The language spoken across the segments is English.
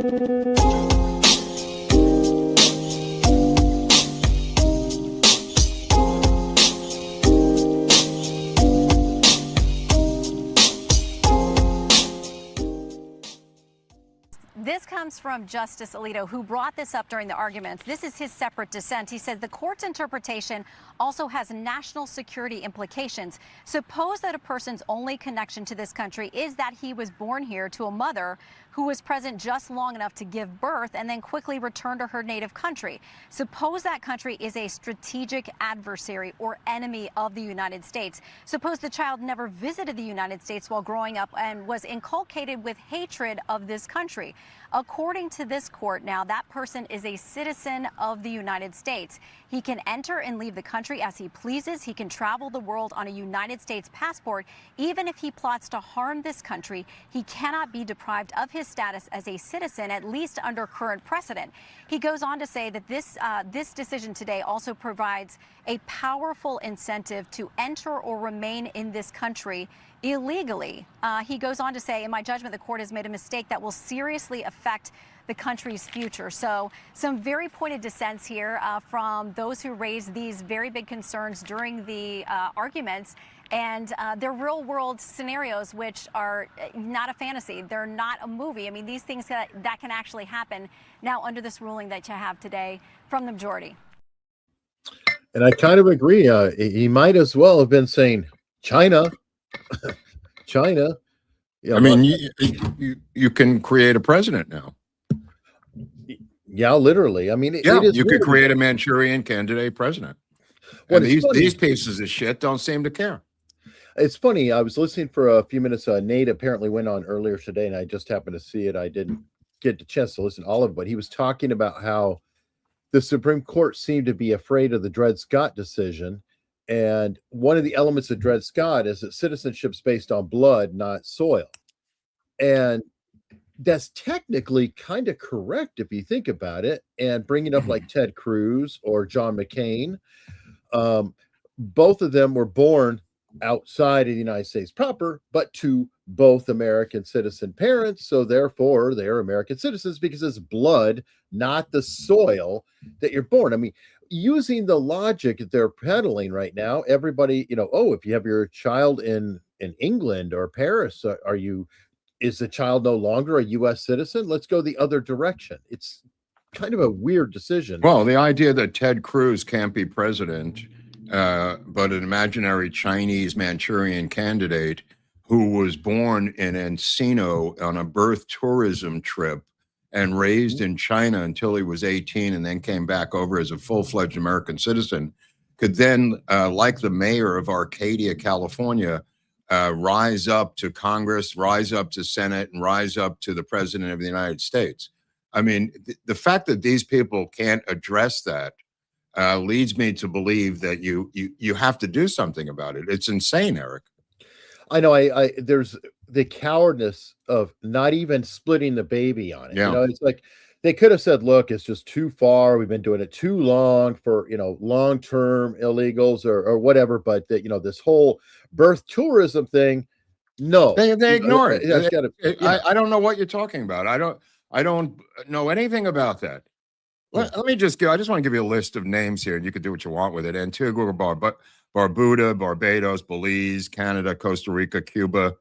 This comes from Justice Alito, who brought this up during the arguments. This is his separate dissent. He said the court's interpretation also has national security implications. Suppose that a person's only connection to this country is that he was born here to a mother who was present just long enough to give birth and then quickly return to her native country. Suppose that country is a strategic adversary or enemy of the United States. Suppose the child never visited the United States while growing up and was inculcated with hatred of this country. According to this court now, that person is a citizen of the United States. He can enter and leave the country as he pleases. He can travel the world on a United States passport. Even if he plots to harm this country, he cannot be deprived of his status as a citizen, at least under current precedent. He goes on to say that this decision today also provides a powerful incentive to enter or remain in this country illegally. He goes on to say, in my judgment, the court has made a mistake that will seriously affect the country's future. So some very pointed dissents here from those who raised these very big concerns during the arguments. And they're real world scenarios, which are not a fantasy. They're not a movie. I mean, these things that can actually happen now under this ruling that you have today from the majority. And I kind of agree. He might as well have been saying China. China. I mean, you can create a president now. Yeah, literally. I mean, you could create a Manchurian candidate president. Well, these pieces of shit don't seem to care. It's funny. I was listening for a few minutes. Nate apparently went on earlier today, and I just happened to see it. I didn't get the chance to listen to all of it, but he was talking about how the Supreme Court seemed to be afraid of the Dred Scott decision. And one of the elements of Dred Scott is that citizenship's based on blood, not soil. And that's technically kind of correct if you think about it. And bringing up like Ted Cruz or John McCain, both of them were born outside of the United States proper, but to both American citizen parents. So therefore, they're American citizens because it's blood, not the soil that you're born. I mean, using the logic that they're peddling right now, everybody, if you have your child in England or Paris, is the child no longer a U.S. citizen? Let's go the other direction. It's kind of a weird decision. Well, the idea that Ted Cruz can't be president, but an imaginary Chinese Manchurian candidate who was born in Encino on a birth tourism trip and raised in China until he was 18 and then came back over as a full-fledged American citizen, could then, like the mayor of Arcadia, California, rise up to Congress, rise up to Senate, and rise up to the President of the United States. I mean, the fact that these people can't address that leads me to believe that you have to do something about it. It's insane, Eric. I know. There's the cowardice of not even splitting the baby on it. Yeah. It's like they could have said, look, it's just too far. We've been doing it too long for, long-term illegals or whatever. But this whole birth tourism thing, no, they ignore it. I don't know what you're talking about. I don't know anything about that. Let me just I just want to give you a list of names here, and you can do what you want with it. Antigua, Barbuda, Barbados, Belize, Canada, Costa Rica, Cuba,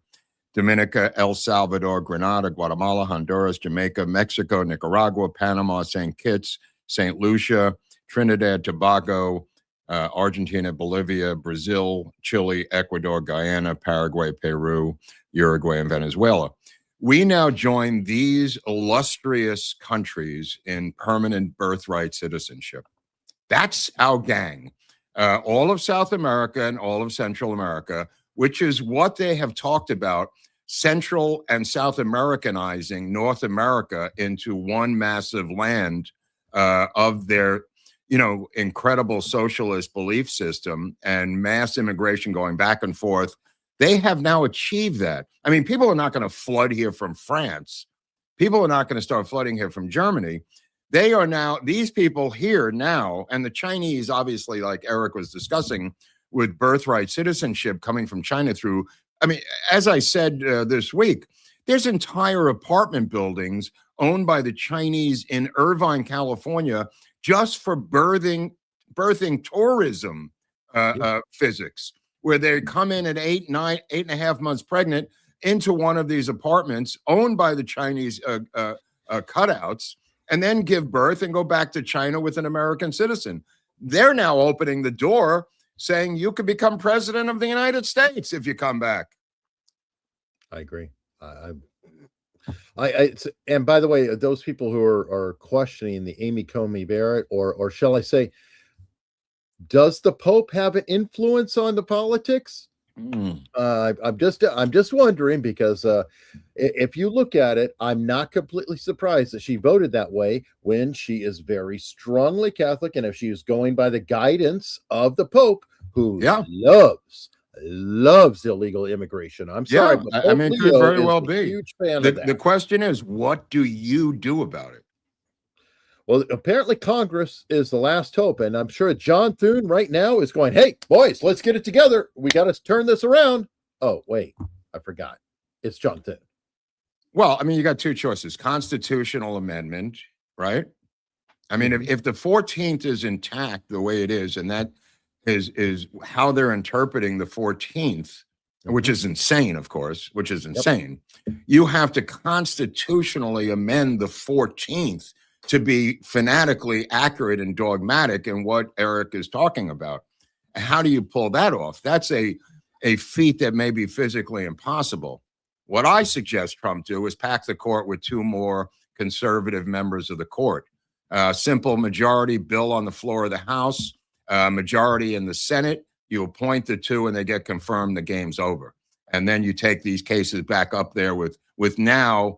Dominica, El Salvador, Grenada, Guatemala, Honduras, Jamaica, Mexico, Nicaragua, Panama, St. Kitts, St. Lucia, Trinidad, Tobago, Argentina, Bolivia, Brazil, Chile, Ecuador, Guyana, Paraguay, Peru, Uruguay, and Venezuela. We now join these illustrious countries in permanent birthright citizenship. That's our gang. All of South America and all of Central America, which is what they have talked about, Central and South Americanizing North America into one massive land of their, incredible socialist belief system and mass immigration going back and forth. They have now achieved that. I mean, people are not going to flood here from France. People are not going to start flooding here from Germany. They are now, these people here now, and the Chinese, obviously, like Eric was discussing, with birthright citizenship coming from China through, I mean, as I said this week, there's entire apartment buildings owned by the Chinese in Irvine, California, just for birthing tourism physics, where they come in at 8.5 months pregnant into one of these apartments owned by the Chinese cutouts, and then give birth and go back to China with an American citizen. They're now opening the door, saying you could become president of the United States if you come back. I agree. And by the way, those people who are questioning the Amy Coney Barrett, or shall I say, does the Pope have an influence on the politics? I'm just wondering, because if you look at it, I'm not completely surprised that she voted that way when she is very strongly Catholic, and if she is going by the guidance of the Pope, who loves illegal immigration. I'm sorry, but I mean, it could very well be a huge fan of that. The question is, what do you do about it? Well, apparently Congress is the last hope, and I'm sure John Thune right now is going, hey, boys, let's get it together. We got to turn this around. Oh, wait, I forgot. It's John Thune. Well, I mean, you got two choices. Constitutional amendment, right? I mean, if the 14th is intact the way it is, and that is how they're interpreting the 14th, which is insane, of course, which is insane. You have to constitutionally amend the 14th to be fanatically accurate and dogmatic in what Eric is talking about. How do you pull that off? That's a feat that may be physically impossible. What I suggest Trump do is pack the court with two more conservative members of the court. Simple majority bill on the floor of the House, majority in the Senate. You appoint the two and they get confirmed, the game's over. And then you take these cases back up there with now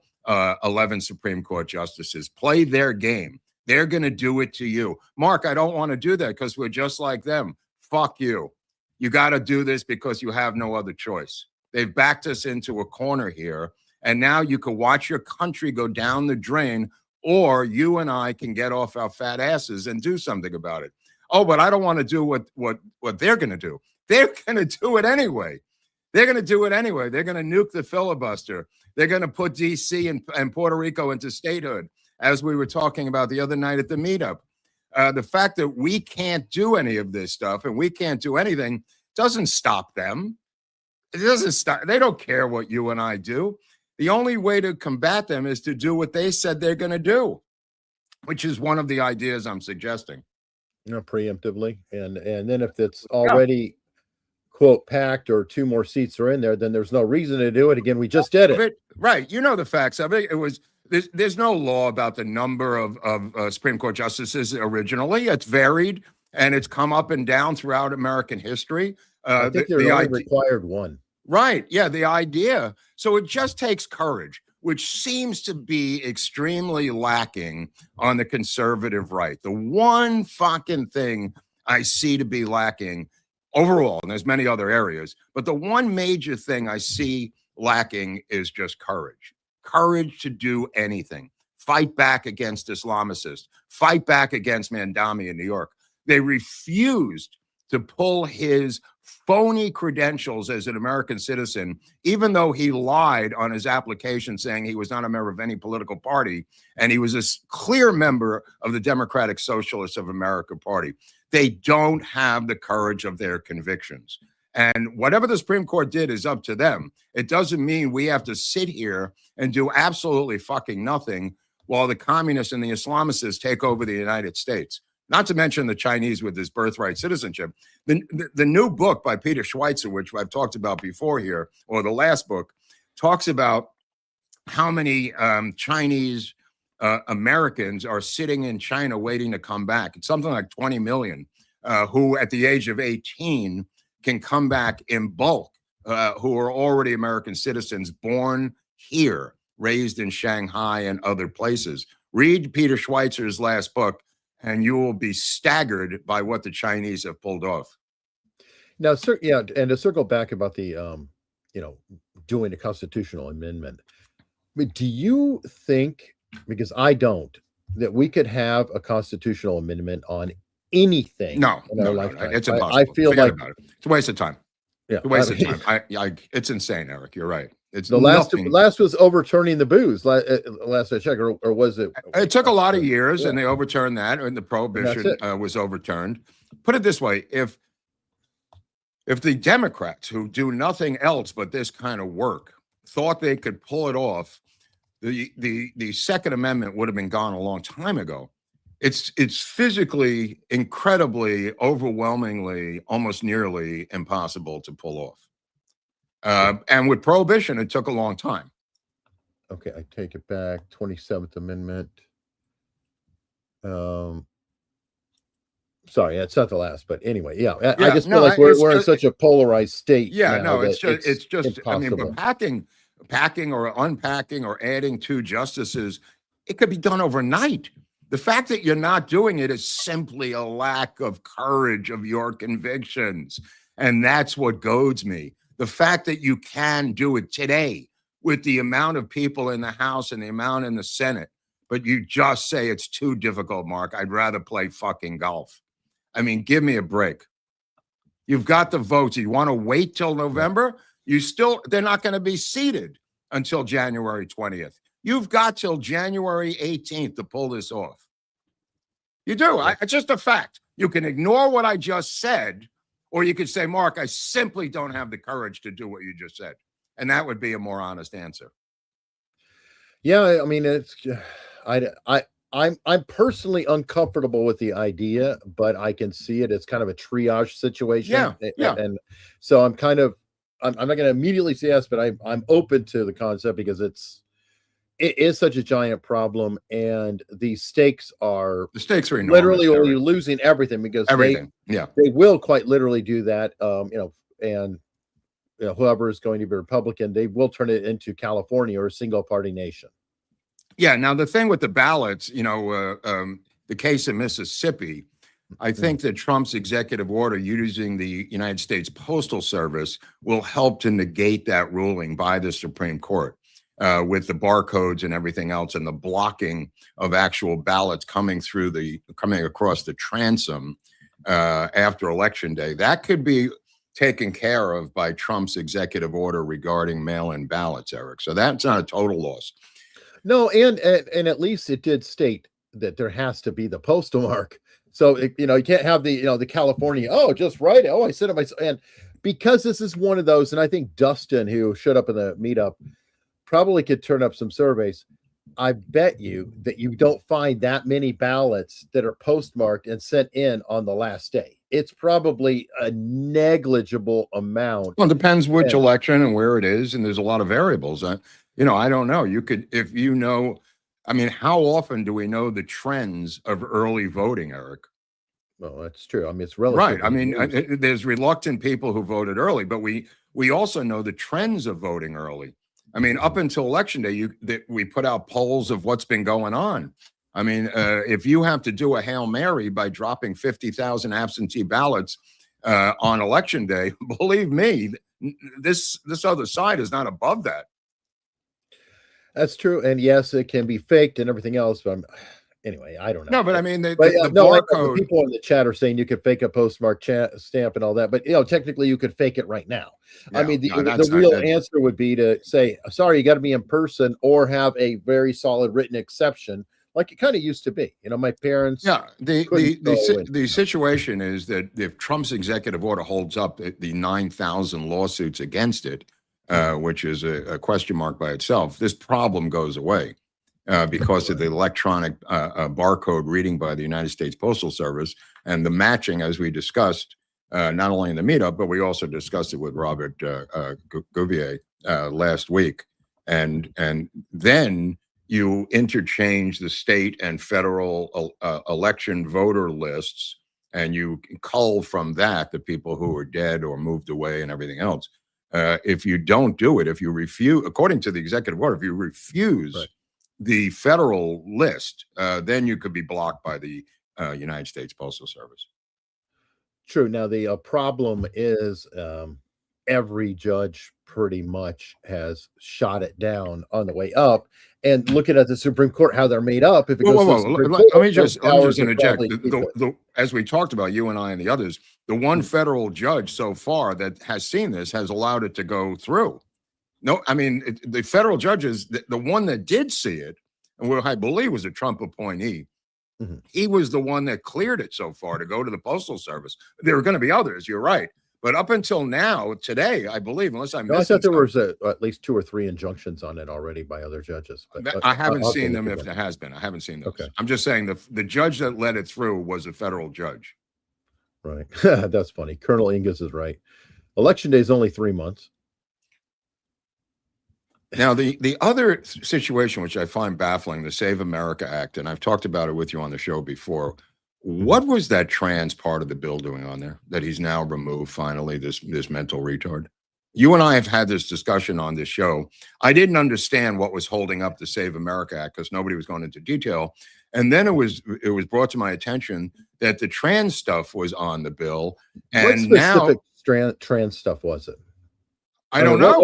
11 Supreme Court justices. Play their game. They're going to do it to you. Mark, I don't want to do that because we're just like them. Fuck you. You got to do this because you have no other choice. They've backed us into a corner here. And now you can watch your country go down the drain, or you and I can get off our fat asses and do something about it. Oh, but I don't want to do what they're going to do. They're going to do it anyway. They're going to do it anyway. They're going to nuke the filibuster. They're going to put D.C. and Puerto Rico into statehood, as we were talking about the other night at the meetup. The fact that we can't do any of this stuff and we can't do anything doesn't stop them. It doesn't stop. They don't care what you and I do. The only way to combat them is to do what they said they're going to do, which is one of the ideas I'm suggesting. Preemptively. And then if it's already quote packed or two more seats are in there, then there's no reason to do it again. We just did it. Right. You know the facts of it. It was there's no law about the number of Supreme Court justices originally. It's varied and it's come up and down throughout American history. I think they only required one. Right. Yeah. The idea. So it just takes courage, which seems to be extremely lacking on the conservative right. The one fucking thing I see to be lacking overall, and there's many other areas, but the one major thing I see lacking is just courage. Courage to do anything. Fight back against Islamicists. Fight back against Mandami in New York. They refused to pull his phony credentials as an American citizen, even though he lied on his application saying he was not a member of any political party, and he was a clear member of the Democratic Socialists of America Party. They don't have the courage of their convictions. And whatever the Supreme Court did is up to them. It doesn't mean we have to sit here and do absolutely fucking nothing while the communists and the Islamicists take over the United States. Not to mention the Chinese with this birthright citizenship. The new book by Peter Schweitzer, which I've talked about before here, or the last book, talks about how many Chinese Americans are sitting in China waiting to come back. It's something like 20 million who at the age of 18 can come back in bulk, who are already American citizens born here, raised in Shanghai and other places. Read Peter Schweitzer's last book, and you will be staggered by what the Chinese have pulled off. Now, and to circle back about the, doing a constitutional amendment, but do you think, because I don't, that we could have a constitutional amendment on anything? No, it's impossible. I feel like it's a waste of time. Yeah, it's a waste of time. It's insane, Eric. You're right. It's The nothing. last was overturning the booze. Last I checked, or was it? It took a lot of years, and they overturned that, and the prohibition it. was overturned. Put it this way: if the Democrats, who do nothing else but this kind of work, thought they could pull it off, the Second Amendment would have been gone a long time ago. It's physically, incredibly, overwhelmingly, almost nearly impossible to pull off. And with prohibition, it took a long time. Okay, I take it back. 27th Amendment. Sorry, that's not the last, but anyway, yeah. I just feel like we're in such a polarized state. Yeah, now no, it's just impossible. I mean, but packing or unpacking or adding 2 justices, it could be done overnight. The fact that you're not doing it is simply a lack of courage of your convictions. And that's what goads me. The fact that you can do it today with the amount of people in the House and the amount in the Senate, but you just say it's too difficult, Mark. I'd rather play fucking golf. I mean, give me a break. You've got the votes. You want to wait till November? They're not going to be seated until January 20th. You've got till January 18th to pull this off. You do. It's just a fact. You can ignore what I just said, or you could say, Mark, I simply don't have the courage to do what you just said. And that would be a more honest answer. Yeah, I mean, I'm personally uncomfortable with the idea, but I can see it as kind of a triage situation. Yeah. And so I'm not going to immediately say yes, but I'm open to the concept because it is such a giant problem, and the stakes are enormous, literally, or you're losing everything because they will quite literally do that. And whoever is going to be Republican, they will turn it into California or a single party nation. Yeah. Now the thing with the ballots, the case in Mississippi, I think that Trump's executive order using the United States Postal Service will help to negate that ruling by the Supreme Court. With the barcodes and everything else, and the blocking of actual ballots coming across the transom after Election Day, that could be taken care of by Trump's executive order regarding mail-in ballots, Eric. So that's not a total loss. No, and at least it did state that there has to be the postal mark. So you can't have the California. Oh, just write it. Oh, I said it myself. And because this is one of those, and I think Dustin, who showed up in the meetup, probably could turn up some surveys. I bet you that you don't find that many ballots that are postmarked and sent in on the last day. It's probably a negligible amount. Well, it depends which election and where it is, and there's a lot of variables. I don't know. You could, I mean, how often do we know the trends of early voting, Eric? Well, that's true. I mean, it's relative. Right. I mean, there's reluctant people who voted early, but we also know the trends of voting early. I mean, up until Election Day, we put out polls of what's been going on. I mean, if you have to do a Hail Mary by dropping 50,000 absentee ballots on Election Day, believe me, this other side is not above that. That's true. And yes, it can be faked and everything else. But anyway, I don't know. No, but I mean, the barcode. People in the chat are saying you could fake a postmark stamp and all that, but technically you could fake it right now. Yeah, I mean, the real answer would be to say, sorry, you got to be in person or have a very solid written exception, like it kind of used to be. My parents. Yeah, the situation is that if Trump's executive order holds up, the 9,000 lawsuits against it, which is a question mark by itself, this problem goes away. Because of the electronic barcode reading by the United States Postal Service and the matching, as we discussed, not only in the meetup, but we also discussed it with Robert Groubert last week. And then you interchange the state and federal election voter lists, and you cull from that the people who are dead or moved away and everything else. If you don't do it, if you refuse, according to the executive order, if you refuse the federal list, then you could be blocked by the United States Postal Service. True. Now, the problem is every judge pretty much has shot it down on the way up. And looking at the Supreme Court, how they're made up, if it goes to the Supreme Court, let me just interject. As we talked about, you and I and the others, the one federal judge so far that has seen this has allowed it to go through. No, I mean, the federal judges, the one that did see it, and what I believe was a Trump appointee, he was the one that cleared it so far to go to the Postal Service. There are going to be others, you're right. But up until now, today, I believe, unless I'm missing I thought there was at least 2 or 3 injunctions on it already by other judges. But I haven't seen them if there has been. I haven't seen those. Okay. I'm just saying the judge that let it through was a federal judge. Right. That's funny. Colonel Ingus is right. Election day is only 3 months. Now, the other situation, which I find baffling, the Save America Act, and I've talked about it with you on the show before. What was that trans part of the bill doing on there that he's now removed finally, this mental retard? You and I have had this discussion on this show. I didn't understand what was holding up the Save America Act because nobody was going into detail. And then it was brought to my attention that the trans stuff was on the bill. And what specific trans stuff was it? I don't know.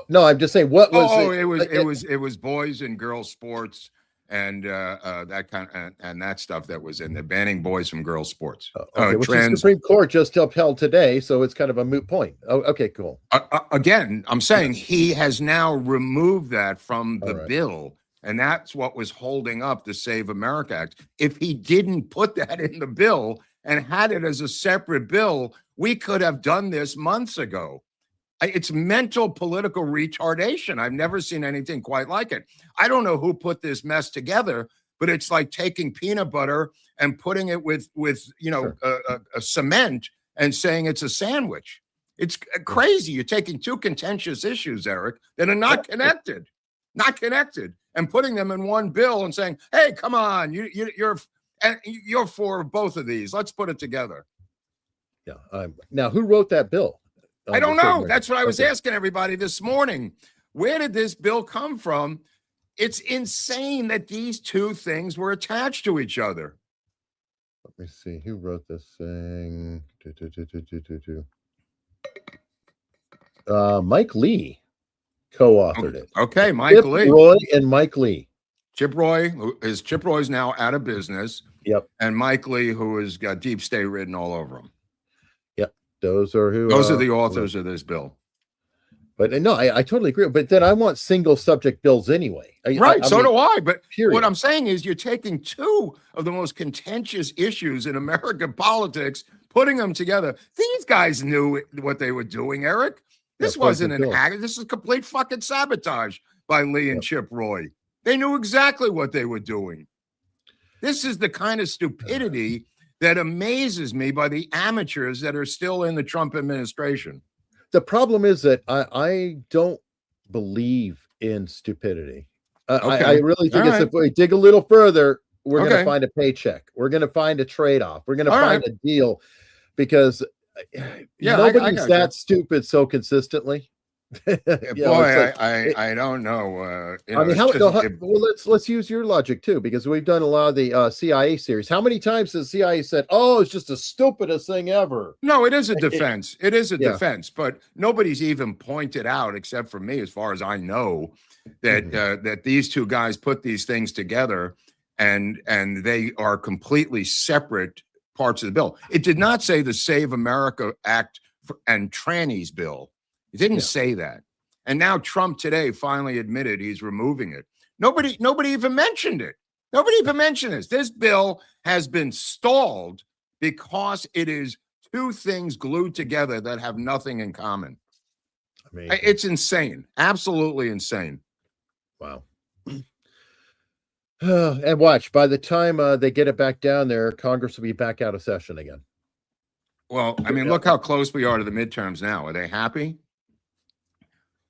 No, I'm just saying what was it was boys and girls sports and that kind of, and that stuff that was in there, banning boys from girls sports. Which the Supreme Court just upheld today, so it's kind of a moot point. Oh, okay, cool. Again, I'm saying he has now removed that from the bill, and that's what was holding up the Save America Act. If he didn't put that in the bill and had it as a separate bill, we could have done this months ago. It's mental political retardation. I've never seen anything quite like it. I don't know who put this mess together, but it's like taking peanut butter and putting it with a cement and saying it's a sandwich. It's crazy. You're taking 2 contentious issues, Eric, that are not connected, and putting them in one bill and saying, "Hey, come on, you're for both of these. Let's put it together." Yeah. Now, who wrote that bill? I don't know. That's what I was asking everybody this morning. Where did this bill come from? It's insane that these 2 things were attached to each other. Let me see. Who wrote this thing? Mike Lee co-authored it. Okay, Mike Lee. Roy and Mike Lee. Chip Roy's now out of business. Yep. And Mike Lee, who has got deep state written all over him. Those are the authors of this bill. But no, I totally agree. But then I want single subject bills anyway. Right. So do I. But what I'm saying is you're taking 2 of the most contentious issues in American politics, putting them together. These guys knew what they were doing, Eric. This wasn't an act. This is complete fucking sabotage by Lee and Chip Roy. They knew exactly what they were doing. This is the kind of stupidity that amazes me by the amateurs that are still in the Trump administration. The problem is that I don't believe in stupidity. I really think if we dig a little further, we're going to find a paycheck. We're going to find a trade-off. We're going to find a deal because nobody's that stupid so consistently. I don't know. Let's use your logic too, because we've done a lot of the CIA series. How many times has CIA said, "Oh, it's just the stupidest thing ever"? No, it is a defense. It is a defense, but nobody's even pointed out, except for me, as far as I know, that that these 2 guys put these things together, and they are completely separate parts of the bill. It did not say the Save America Act and trannies bill. It didn't say that. And now Trump today finally admitted he's removing it. Nobody even mentioned it. Nobody even mentioned this. This bill has been stalled because it is 2 things glued together that have nothing in common. It's insane. Absolutely insane. Wow. And watch, by the time they get it back down there, Congress will be back out of session again. Well, I mean, look how close we are to the midterms now. Are they happy?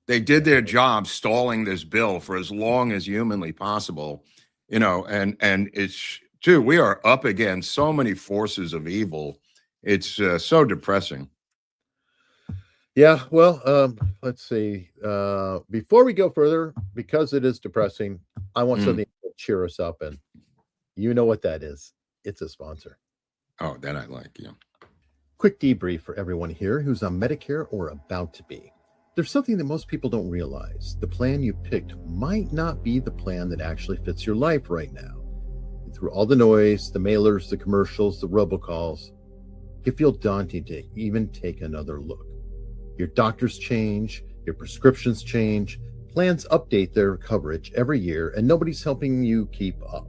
They did their job stalling this bill for as long as humanly possible, and it's we are up against so many forces of evil. It's so depressing. Yeah. Well, let's see. Before we go further, because it is depressing, I want something to cheer us up. And you know what that is. It's a sponsor. Oh, that I like. Yeah. Quick debrief for everyone here who's on Medicare or about to be. There's something that most people don't realize. The plan you picked might not be the plan that actually fits your life right now. And through all the noise, the mailers, the commercials, the robocalls, it can feel daunting to even take another look. Your doctors change, Your prescriptions change, plans update their coverage every year, and nobody's helping you keep up.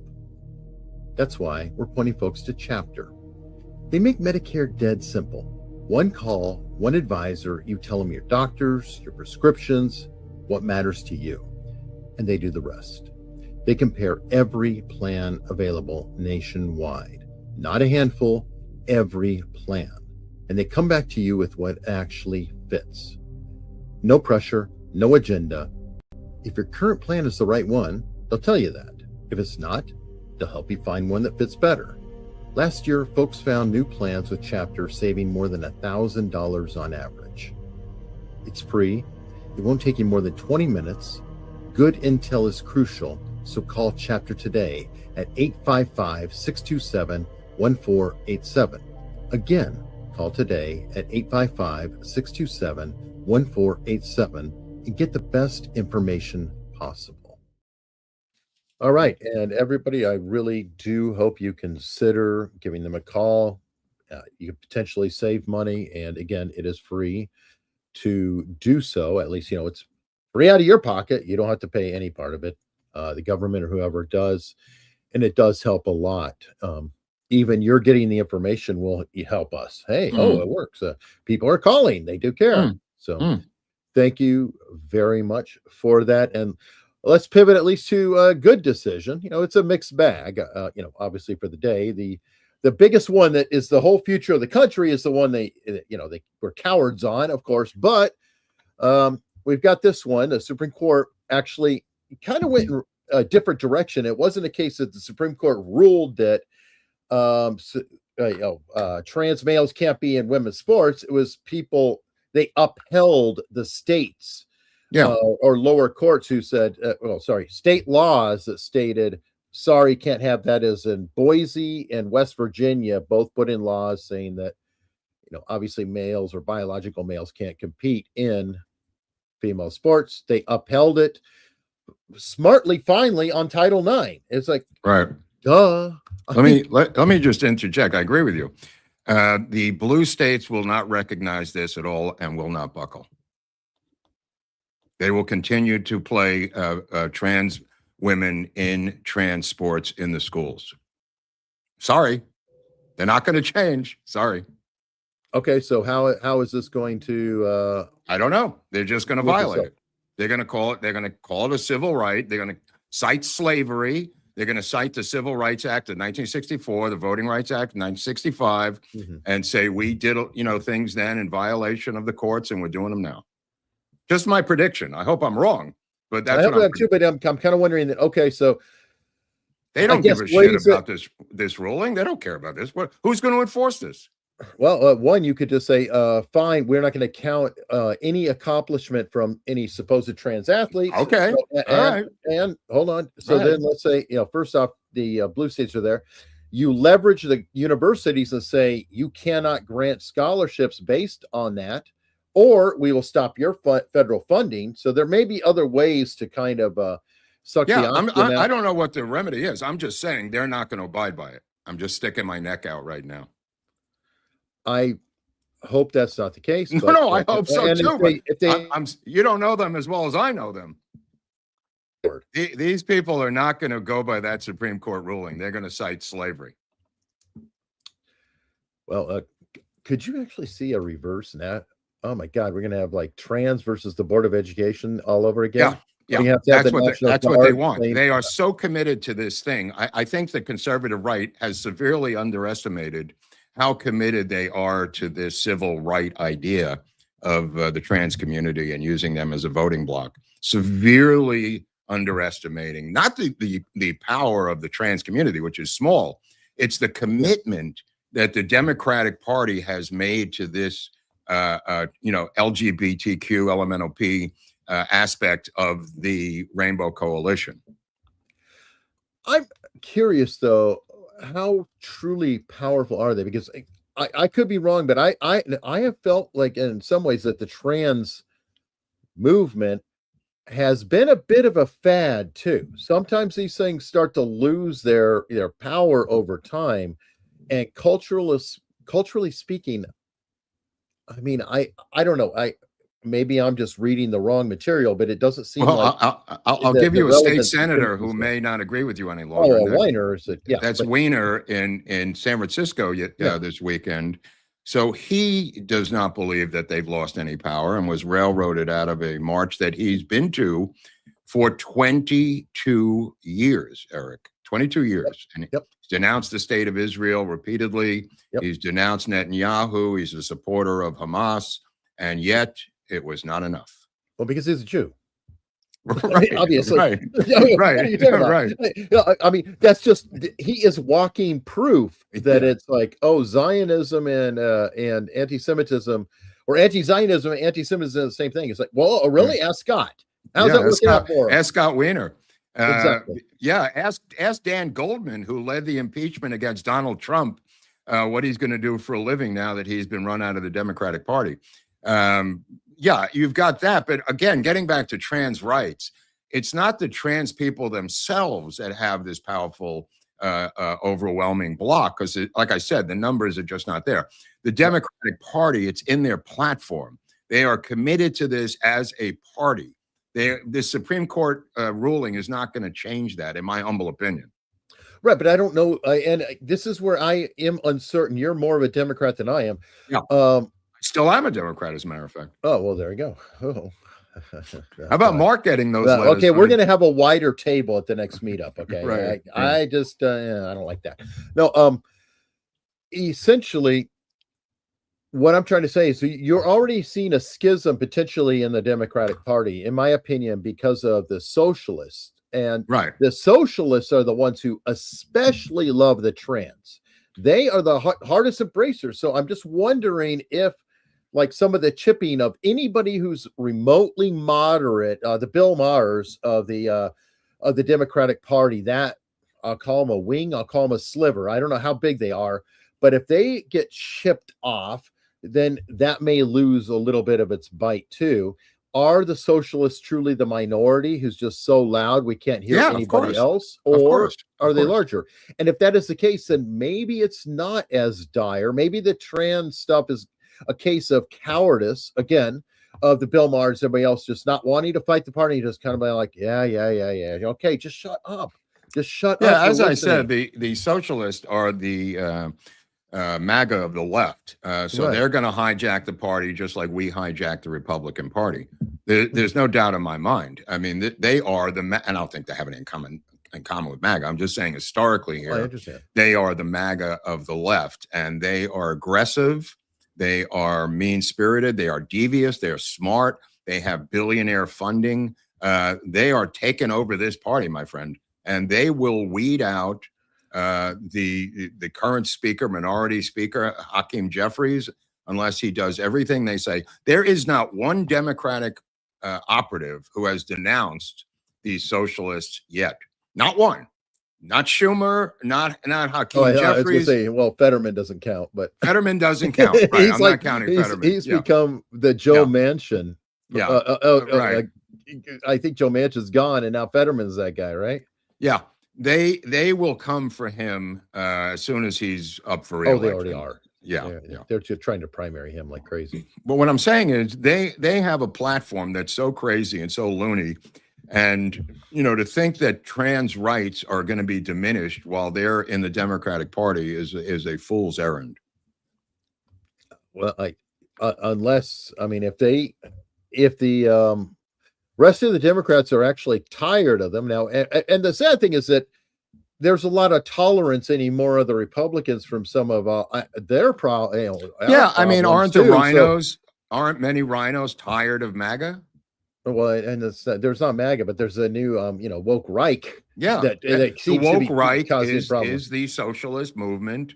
That's why we're pointing folks to Chapter. They make Medicare dead simple. One call, one advisor, you tell them your doctors, your prescriptions, what matters to you, and they do the rest. They compare every plan available nationwide, not a handful, every plan, and they come back to you with what actually fits. No pressure, no agenda. If your current plan is the right one, they'll tell you that. If it's not, they'll help you find one that fits better. Last year, folks found new plans with Chapter saving more than $1,000 on average. It's free. It won't take you more than 20 minutes. Good intel is crucial, so call Chapter today at 855-627-1487. Again, call today at 855-627-1487 and get the best information possible. All right, and everybody, I really do hope you consider giving them a call. You could potentially save money, and again, it is free to do so. At least, it's free out of your pocket. You don't have to pay any part of it. The government or whoever does, and it does help a lot. Even you're getting the information will help us. Hey, it works. People are calling. They do care. So thank you very much for that. And let's pivot at least to a good decision. It's a mixed bag. Obviously for the day, the biggest one that is the whole future of the country is the one they were cowards on, of course. But we've got this one. The Supreme Court actually kind of went in a different direction. It wasn't a case that the Supreme Court ruled that trans males can't be in women's sports. It was they upheld the states. Or lower courts who said, state laws that stated, sorry, can't have that. As in Boise and West Virginia, both put in laws saying that, obviously males or biological males can't compete in female sports. They upheld it smartly, finally, on Title IX. It's like, right. Duh. Let me just interject. I agree with you. The blue states will not recognize this at all and will not buckle. They will continue to play trans women in trans sports in the schools. Sorry, they're not going to change. Sorry. Okay, so how is this going to? I don't know. They're just going to violate it. They're going to call it. They're going to call it a civil right. They're going to cite slavery. They're going to cite the Civil Rights Act of 1964, the Voting Rights Act of 1965, and say we did things then in violation of the courts, and we're doing them now. Just my prediction. I hope I'm wrong, but that's what I'm too. But I'm kind of wondering that. Okay, so they don't give a shit about this ruling. They don't care about this. Who's going to enforce this? Well, one, you could just say, fine, we're not going to count any accomplishment from any supposed trans athletes. Okay, and hold on. So then let's say, first off, the blue states are there. You leverage the universities and say you cannot grant scholarships based on that, or we will stop your federal funding. So there may be other ways to kind of suck the oxygen out. I don't know what the remedy is. I'm just saying they're not going to abide by it. I'm just sticking my neck out right now. I hope that's not the case. But, no, I hope so too. You don't know them as well as I know them. These people are not going to go by that Supreme Court ruling. They're going to cite slavery. Well, could you actually see a reverse in that? Oh my God, we're going to have like trans versus the Board of Education all over again. Yeah, that's what they want. They are so committed to this thing. I think the conservative right has severely underestimated how committed they are to this civil right idea of the trans community and using them as a voting bloc. Severely underestimating not the power of the trans community, which is small. It's the commitment that the Democratic Party has made to this LGBTQ, LMNOP aspect of the Rainbow Coalition. I'm curious, though, how truly powerful are they? Because I could be wrong, but I have felt like in some ways that the trans movement has been a bit of a fad too. Sometimes these things start to lose their power over time, and culturally speaking, I mean, I don't know. maybe I'm just reading the wrong material, but it doesn't seem Well, like I'll the give you a state relevance senator who is may not agree with you any oh, longer. a and Weiner is it? Yeah, that's but Weiner in San Francisco Yeah. this weekend. So he does not believe that they've lost any power and was railroaded out of a march that he's been to for 22 years, Eric. 22 years. And Yep. he's denounced the state of Israel repeatedly. Yep. He's denounced Netanyahu. He's a supporter of Hamas. And yet it was not enough. well, because he's a Jew. Right, Obviously. right, What right, are you talking about? right. I mean, that's just he is walking proof that Yeah. it's like, oh, Zionism and anti-Semitism, or anti-Zionism and anti-Semitism is the same thing. It's like, well, oh, really? Ask Scott. How's that working out for him? Ask Scott Weiner. Exactly. Yeah, ask Dan Goldman, who led the impeachment against Donald Trump, what he's going to do for a living now that he's been run out of the Democratic Party. Yeah, you've got that. But again, getting back to trans rights, it's not the trans people themselves that have this powerful, overwhelming block, because, like I said, the numbers are just not there. The Democratic Party, it's in their platform. They are committed to this as a party. The Supreme Court ruling is not going to change that, in my humble opinion. Right, but I don't know. And this is where I am uncertain. You're more of a Democrat than I am. Yeah. Still, I'm a Democrat, as a matter of fact. Oh, well, there you go. Oh. How about Mark getting those letters? Okay, we're going to have a wider table at the next meetup. Okay, Right. I just I don't like that. No, essentially, what I'm trying to say is you're already seeing a schism potentially in the Democratic Party, in my opinion, because of the socialists. And Right. the socialists are the ones who especially love the trans. They are the hardest embracers. So I'm just wondering if, like, some of the chipping of anybody who's remotely moderate, the Bill Maher's of the Democratic Party, that I'll call them a wing, I'll call them a sliver. I don't know how big they are, but if they get chipped off, then that may lose a little bit of its bite too. Are the socialists truly the minority who's just so loud we can't hear anybody else? Or are they larger? And if that is the case, then maybe it's not as dire. Maybe the trans stuff is a case of cowardice, again, of the Bill Maher's, everybody else just not wanting to fight the party, just kind of like, yeah. Okay, just shut up. Just shut up. Yeah, as I said, the socialists are the MAGA of the left. So they're going to hijack the party just like we hijacked the Republican Party. There's no doubt in my mind. I mean, they are and I don't think they have it in common with MAGA. I'm just saying historically here, they are the MAGA of the left, and they are aggressive. They are mean-spirited. They are devious. They are smart. They have billionaire funding. They are taking over this party, my friend, and they will weed out the current speaker, minority speaker, Hakeem Jeffries, unless he does everything they say. There is not one Democratic operative who has denounced these socialists yet. Not one. Not Schumer, not Hakeem Jeffries. I was going to say, well, Fetterman doesn't count, but Fetterman doesn't count. Right? I'm not counting Fetterman. He's become the Joe Manchin. Yeah, right. I think Joe Manchin's gone, and now Fetterman's that guy, right? Yeah, they will come for him as soon as he's up for re-election. Oh, they already are. Yeah, they're just trying to primary him like crazy. But what I'm saying is they have a platform that's so crazy and so loony. And, to think that trans rights are going to be diminished while they're in the Democratic Party is a fool's errand. Well, unless, I mean, if the rest of the Democrats are actually tired of them now, and the sad thing is that there's a lot of tolerance anymore of the Republicans from some of their problems. Yeah, I mean, aren't many rhinos tired of MAGA? Well, and there's not MAGA, but there's a new, woke Reich. Yeah, that seems the woke to be Reich causing is the socialist movement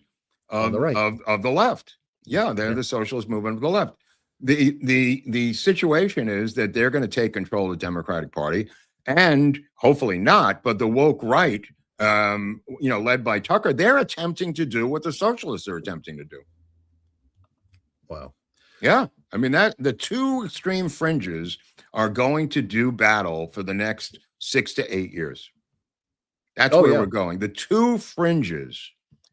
of the right. of the left. Yeah, they're the socialist movement of the left. The situation is that they're going to take control of the Democratic Party, and hopefully not, but the woke right, led by Tucker, they're attempting to do what the socialists are attempting to do. Wow. Yeah, I mean the two extreme fringes are going to do battle for the next 6 to 8 years. That's where we're going. The two fringes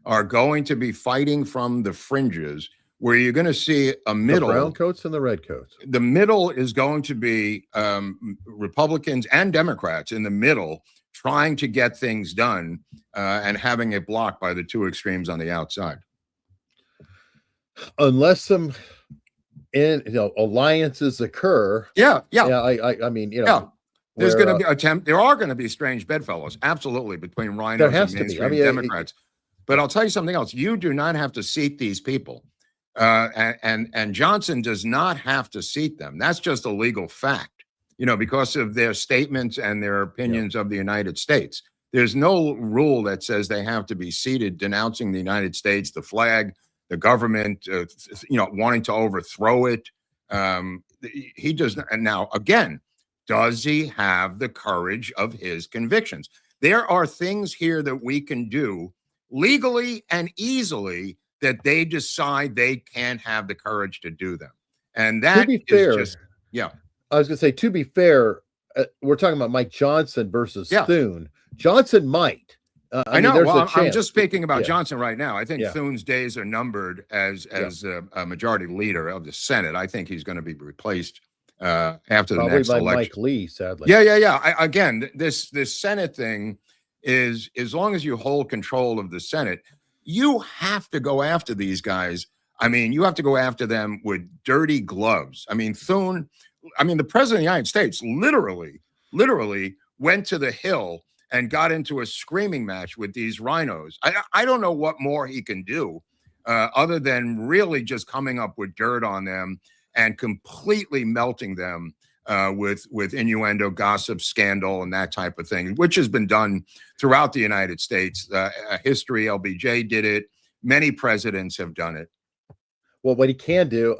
are going to be fighting from the fringes where you're going to see a The middle. brown coats and the red coats. The middle is going to be Republicans and Democrats in the middle trying to get things done and having it blocked by the two extremes on the outside. Unless some alliances occur. Yeah. I mean, there's going to be there are going to be strange bedfellows, absolutely, between rhinos and mainstream Democrats. But I'll tell you something else. You do not have to seat these people. And Johnson does not have to seat them. That's just a legal fact, because of their statements and their opinions of the United States. There's no rule that says they have to be seated denouncing the United States, the flag, the government, wanting to overthrow it. He does not. And now, again, does he have the courage of his convictions? There are things here that we can do legally and easily that they decide they can't have the courage to do them. And that is just, I was going to say, to be fair, we're talking about Mike Johnson versus Thune. Johnson might. I know. Well, I'm just speaking about Johnson right now. I think Thune's days are numbered as a majority leader of the Senate. I think he's going to be replaced after the next election. Mike Lee, sadly. Again, this Senate thing is, as long as you hold control of the Senate, you have to go after these guys. I mean, you have to go after them with dirty gloves. I mean, Thune, the president of the United States literally went to the Hill and got into a screaming match with these rhinos. I don't know what more he can do other than really just coming up with dirt on them and completely melting them with innuendo, gossip, scandal, and that type of thing, which has been done throughout the United States. History, LBJ did it. Many presidents have done it. Well, what he can do,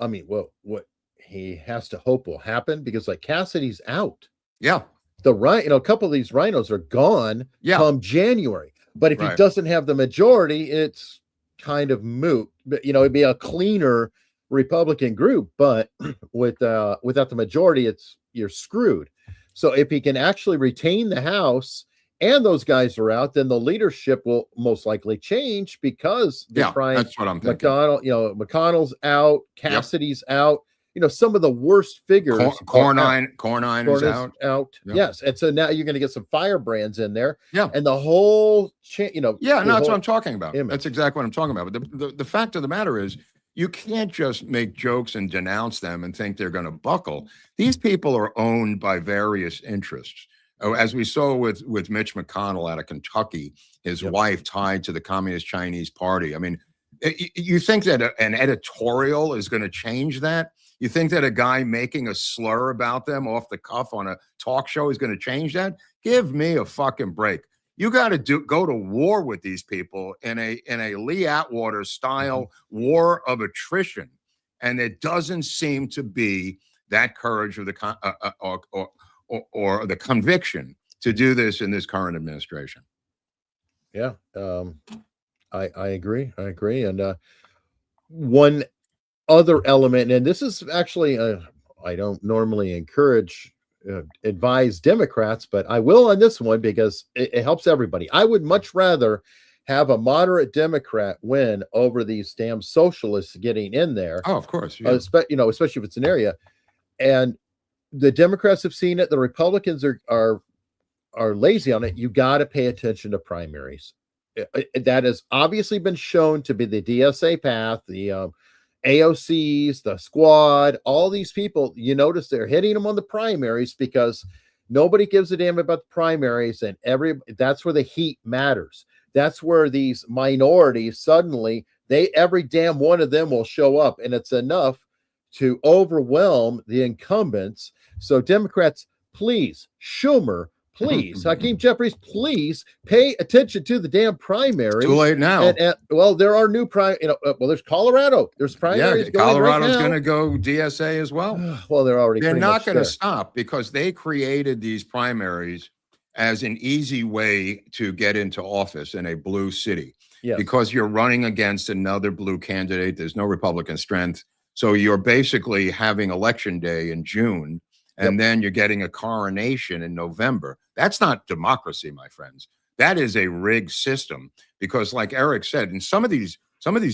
what he has to hope will happen, because like Cassidy's out. Yeah. A couple of these rhinos are gone come January. But if he doesn't have the majority, it's kind of moot. But it'd be a cleaner Republican group, but without the majority, you're screwed. So if he can actually retain the House and those guys are out, then the leadership will most likely change, because that's what I'm thinking. McConnell's out, Cassidy's out. Some of the worst figures. Cornine is out. Yeah. Yes, and so now you're going to get some firebrands in there. Yeah, and the whole, that's what I'm talking about. Image. That's exactly what I'm talking about. But the fact of the matter is, you can't just make jokes and denounce them and think they're going to buckle. These people are owned by various interests. As we saw with Mitch McConnell out of Kentucky, his wife tied to the Communist Chinese Party. I mean, you think that an editorial is going to change that? You think that a guy making a slur about them off the cuff on a talk show is going to change that? Give me a fucking break. You got to go to war with these people in a Lee Atwater style war of attrition, and it doesn't seem to be that courage or the conviction to do this in this current administration. Yeah, I agree. And one other element, and this is actually I don't normally advise Democrats, but I will on this one because it helps everybody. I would much rather have a moderate Democrat win over these damn socialists getting in there. Oh, of course. Especially if it's an area. And the Democrats have seen it. The Republicans are lazy on it. You got to pay attention to primaries. That has obviously been shown to be the DSA path, the AOCs, the squad, all these people, you notice they're hitting them on the primaries because nobody gives a damn about the primaries, and that's where the heat matters. That's where these minorities suddenly, every damn one of them will show up, and it's enough to overwhelm the incumbents. So Democrats, please, Schumer, please, Hakeem Jeffries, please pay attention to the damn primaries. Too late now. And there are new there's Colorado. There's primaries. Yeah, Colorado's going to go DSA as well. Well, they're not going to stop because they created these primaries as an easy way to get into office in a blue city. Yes. Because you're running against another blue candidate. There's no Republican strength. So you're basically having election day in June. And then you're getting a coronation in November. That's not democracy, my friends. That is a rigged system because, like Eric said, in some of these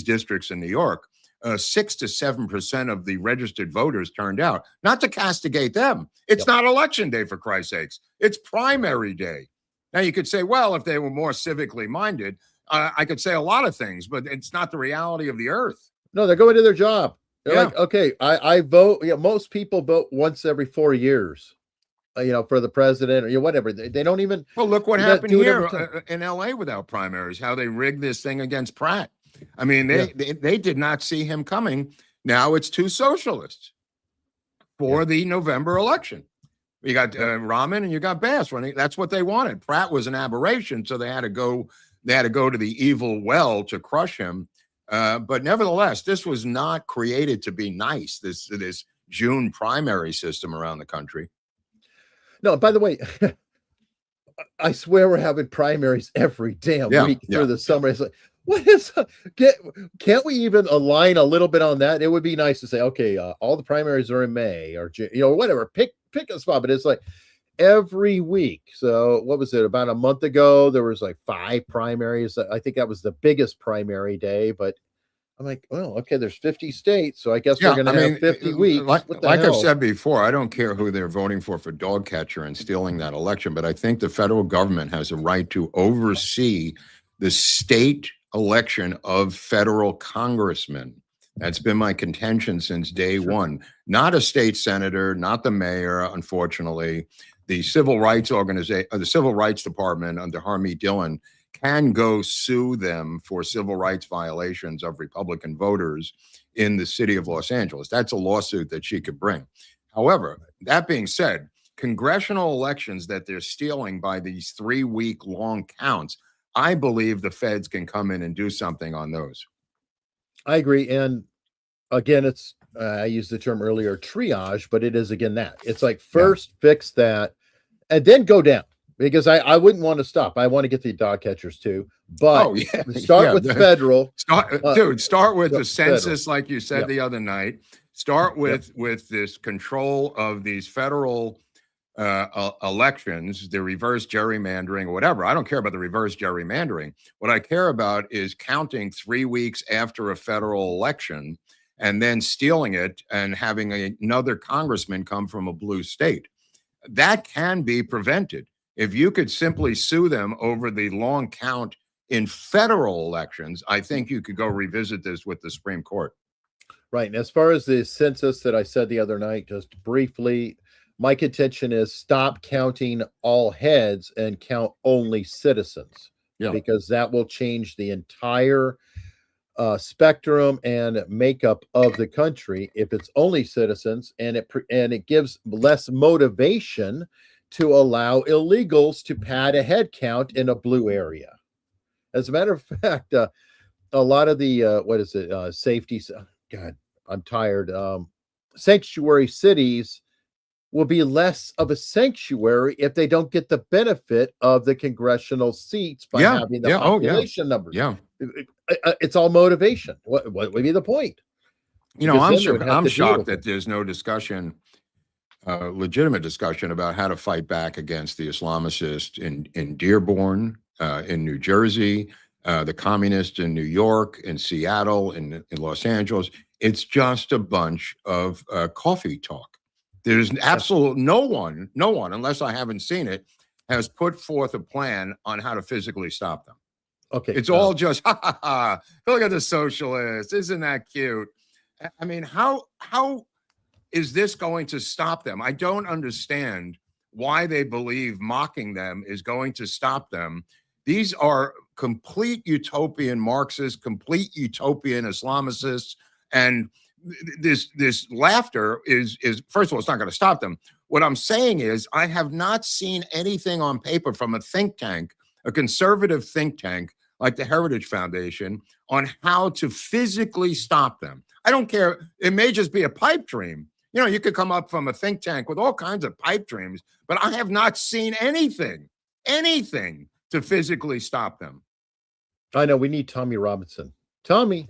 districts in New York, 6 to 7% of the registered voters turned out, not to castigate them. It's not election day, for Christ's sakes. It's primary day. Now, you could say, well, if they were more civically minded, I could say a lot of things, but it's not the reality of the earth. No, they're going to their job. They're like, okay, I vote. Most people vote once every 4 years, for the president or whatever. They don't even. Well, look what happened here in LA without primaries, how they rigged this thing against Pratt. I mean, they did not see him coming. Now it's two socialists for the November election. You got Rahman and you got Bass running. That's what they wanted. Pratt was an aberration, so they had to go to the evil well to crush him. But nevertheless, this was not created to be nice, this June primary system around the country. No, by the way, I swear we're having primaries every damn week through the summer. It's like, what is can't we even align a little bit on that? It would be nice to say, okay, all the primaries are in May or whatever. Pick a spot, but it's like every week. So what was it? About a month ago, there was like 5 primaries. I think that was the biggest primary day, but I'm like, well, okay, there's 50 states, so I guess we're going to have 50 weeks. Like I've said before, I don't care who they're voting for dog catcher and stealing that election, but I think the federal government has a right to oversee the state election of federal congressmen. That's been my contention since day one. Not a state senator, not the mayor, unfortunately. The civil rights organization, the Civil Rights Department under Harmeet Dillon can go sue them for civil rights violations of Republican voters in the city of Los Angeles. That's a lawsuit that she could bring. However, that being said, congressional elections that they're stealing by these 3-week long counts, I believe the feds can come in and do something on those. I agree. And again, it's, I used the term earlier, triage, but it is again that. It's like first fix that and then go down. Because I wouldn't want to stop. I want to get the dog catchers too. But start with federal. Start with the census, like you said the other night. Start with this control of these federal elections, the reverse gerrymandering or whatever. I don't care about the reverse gerrymandering. What I care about is counting 3 weeks after a federal election and then stealing it and having another congressman come from a blue state. That can be prevented. If you could simply sue them over the long count in federal elections, I think you could go revisit this with the Supreme Court. Right. And as far as the census that I said the other night, just briefly, my contention is stop counting all heads and count only citizens, because that will change the entire spectrum and makeup of the country if it's only citizens, and it gives less motivation to allow illegals to pad a head count in a blue area. As a matter of fact, a lot of the safety, God, I'm tired. Sanctuary cities will be less of a sanctuary if they don't get the benefit of the congressional seats by having the population numbers. It's all motivation. What would be the point? I'm shocked that there's no discussion, legitimate discussion about how to fight back against the Islamicists in Dearborn, in New Jersey, the communists in New York, in Seattle, in Los Angeles. It's just a bunch of coffee talk. There's absolutely no one, unless I haven't seen it, has put forth a plan on how to physically stop them. Okay. It's all just, look at the socialists. Isn't that cute? I mean, how is this going to stop them? I don't understand why they believe mocking them is going to stop them. These are complete utopian Marxists, complete utopian Islamicists, and this laughter is first of all, it's not going to stop them. What I'm saying is I have not seen anything on paper from a think tank, a conservative think tank like the Heritage Foundation, on how to physically stop them. I don't care. It may just be a pipe dream. You could come up from a think tank with all kinds of pipe dreams, but I have not seen anything to physically stop them. I know we need Tommy Robinson. Tommy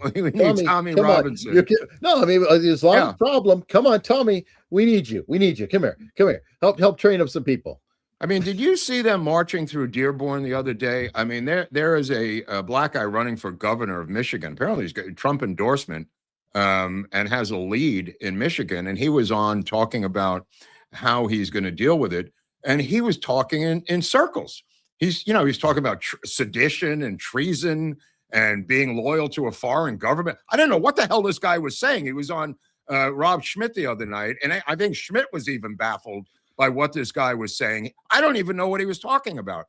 Tommy Robinson. No, I mean, Islamic problem. Come on, Tommy. We need you. Come here. Help train up some people. I mean, did you see them marching through Dearborn the other day? I mean, there is a black guy running for governor of Michigan. Apparently, he's got a Trump endorsement. and has a lead in Michigan. And he was on talking about how he's going to deal with it. And he was talking in circles. He's talking about sedition and treason and being loyal to a foreign government. I don't know what the hell this guy was saying. He was on Rob Schmidt the other night, and I think Schmidt was even baffled by what this guy was saying. I don't even know what he was talking about.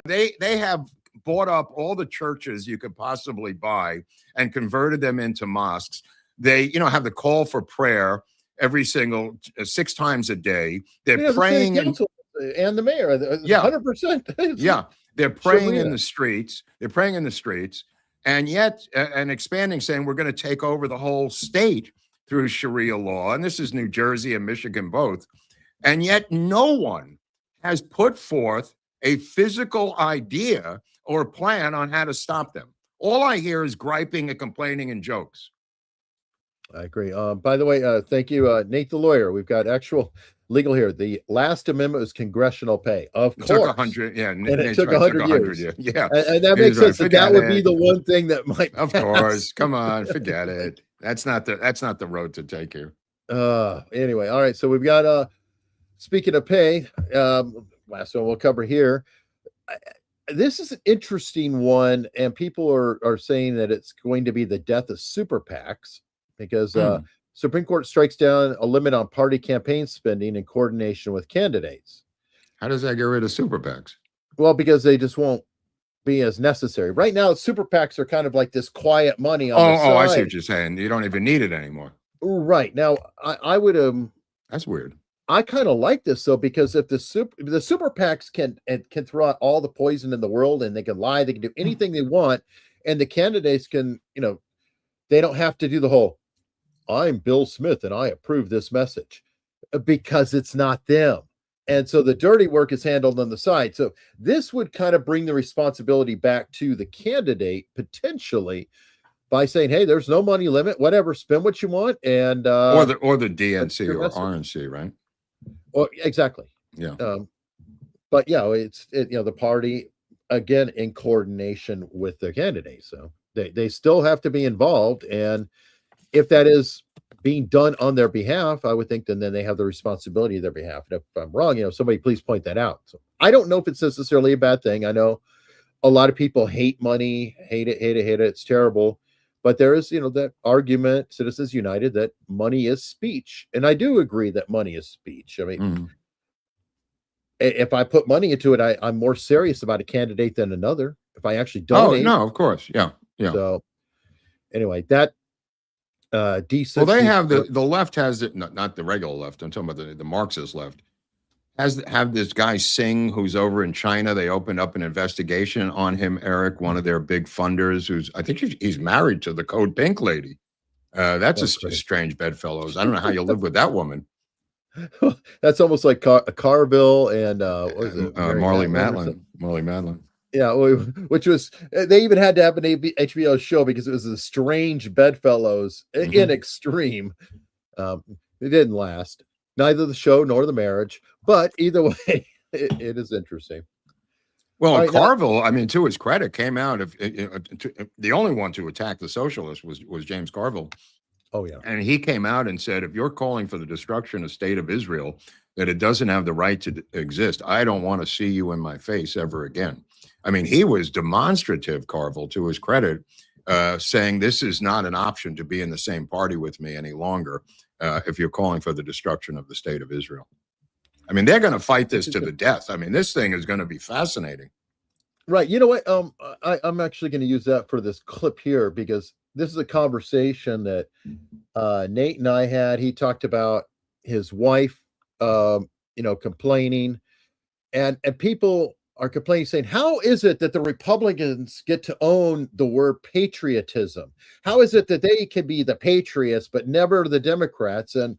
They have bought up all the churches you could possibly buy and converted them into mosques. They, have the call for prayer every single 6 times a day. They're praying and the mayor. 100%. Yeah, they're praying in the streets. They're praying in the streets, and yet and expanding, saying we're going to take over the whole state through Sharia law. And this is New Jersey and Michigan both. And yet no one has put forth a physical idea or plan on how to stop them. All I hear is griping and complaining and jokes. I agree. By the way, thank you, Nate the lawyer. We've got actual legal here. The last amendment was congressional pay. Of course. It took 100, yeah. And it took 100 years. Yeah. And that makes sense. That would be the one thing that might Of course. Come on, forget it. That's not the road to take here. Anyway, all right. So we've got speaking of pay, last one we'll cover here. This is an interesting one, and people are saying that it's going to be the death of super PACs because Supreme Court strikes down a limit on party campaign spending in coordination with candidates. How does that get rid of super PACs? Well, because they just won't be as necessary. Right now, super PACs are kind of like this quiet money on the side. I see what you're saying. You don't even need it anymore. Right. Now, I would That's weird. I kind of like this though, because if the super PACs can throw out all the poison in the world, and they can lie, they can do anything they want, and the candidates can, they don't have to do the whole "I'm Bill Smith and I approve this message," because it's not them. And so the dirty work is handled on the side. So this would kind of bring the responsibility back to the candidate potentially by saying, "Hey, there's no money limit, whatever, spend what you want." And or the DNC or RNC, right? Well, exactly. Yeah. But yeah, it's the party again in coordination with the candidate. So they still have to be involved. And if that is being done on their behalf, I would think then they have the responsibility of their behalf. And if I'm wrong, somebody please point that out. So I don't know if it's necessarily a bad thing. I know a lot of people hate money, hate it. It's terrible. But there is, that argument, Citizens United, that money is speech. And I do agree that money is speech. I mean, if I put money into it, I'm more serious about a candidate than another. If I actually donate. Oh, no, of course. Yeah. Yeah. So anyway, that well, they have the left has it, not the regular left. I'm talking about the Marxist left. Have this guy Singh, who's over in China. They opened up an investigation on him, Eric, one of their big funders, I think he's married to the Code Pink lady. That's a strange bedfellows. I don't know how you live with that woman. That's almost like Carville and what is it? Marley Madeline. Yeah, which was, they even had to have an HBO show because it was a strange bedfellows in extreme. It didn't last. Neither the show nor the marriage, but either way, it is interesting. Well, right, Carville, to his credit, came out the only one to attack the socialists was James Carville. Oh yeah, and he came out and said, if you're calling for the destruction of state of Israel, that it doesn't have the right to exist, I don't want to see you in my face ever again. He was demonstrative, Carville, to his credit, saying this is not an option to be in the same party with me any longer. If you're calling for the destruction of the state of Israel. They're going to fight this to the death. This thing is going to be fascinating. Right. You know what? I'm actually going to use that for this clip here, because this is a conversation that Nate and I had. He talked about his wife, complaining, and people are complaining, saying, how is it that the Republicans get to own the word patriotism? How is it that they can be the patriots, but never the Democrats? And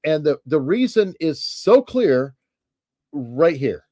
the reason is so clear right here.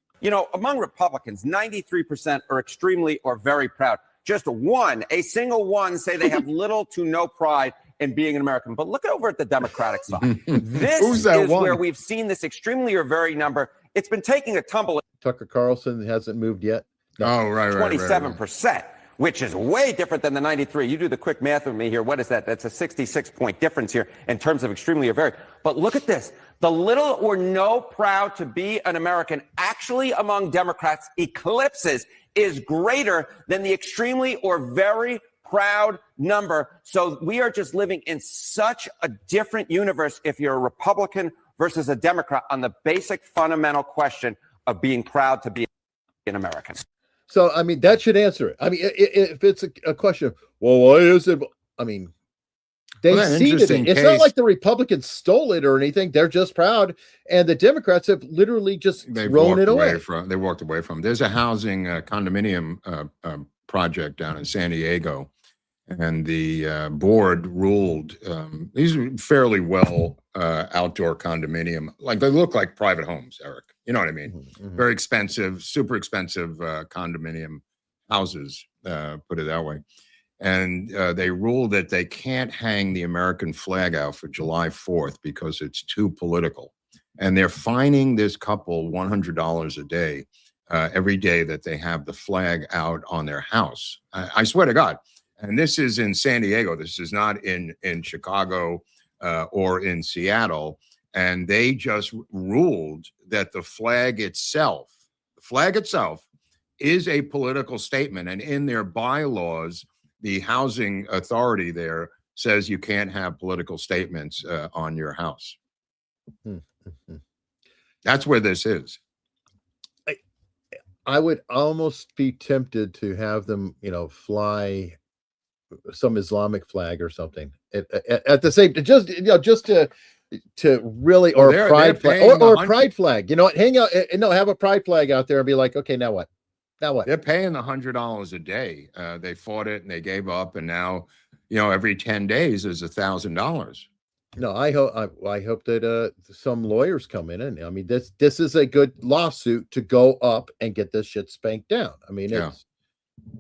Among Republicans, 93% are extremely or very proud. Just a single one say they have little to no pride in being an American. But look over at the Democratic side. This is where we've seen this extremely or very number. It's been taking a tumble. Tucker Carlson hasn't moved yet. No. Oh, right. 27%. which is way different than the 93. You do the quick math with me here. What is that? That's a 66-point difference here in terms of extremely or very. But look at this. The little or no proud to be an American actually among Democrats eclipses is greater than the extremely or very proud number. So we are just living in such a different universe if you're a Republican versus a Democrat on the basic fundamental question of being proud to be an American. So, I mean, that should answer it. I mean, if it's a question of, well, why is it? I mean, they seeded it. It's not like the Republicans stole it or anything. They're just proud. And the Democrats have literally just thrown it away. They walked away from it. There's a housing condominium project down in San Diego. And the board ruled, these are fairly well outdoor condominium, like they look like private homes, Eric. You know what I mean? Mm-hmm. Very expensive, super expensive condominium houses, put it that way. And they ruled that they can't hang the American flag out for July 4th because it's too political. And they're fining this couple $100 a day every day that they have the flag out on their house. I swear to God. And this is in San Diego. This is not in Chicago or in Seattle. And they just ruled that the flag itself is a political statement. And in their bylaws, the housing authority there says you can't have political statements on your house. Mm-hmm. That's where this is. I would almost be tempted to have them, fly some Islamic flag or something at the same, just to really, or a pride flag, or a pride flag. Hang out, have a pride flag out there and be like, okay, now what? Now what? They're paying $100 a day. They fought it and they gave up, and now, every 10 days is $1,000. No, I hope that some lawyers come in, and I mean, this is a good lawsuit to go up and get this shit spanked down. I mean,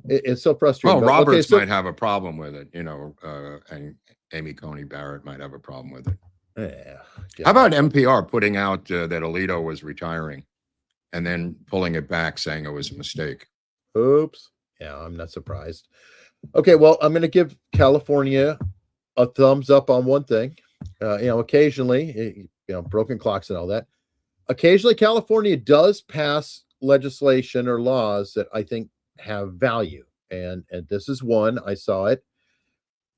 it's so frustrating. Well, Roberts might have a problem with it, and Amy Coney Barrett might have a problem with it. Yeah. How about NPR putting out that Alito was retiring and then pulling it back, saying it was a mistake? Oops. Yeah, I'm not surprised. Okay, well, I'm going to give California a thumbs up on one thing. Occasionally, broken clocks and all that. Occasionally, California does pass legislation or laws that I think have value, and this is one. I saw it.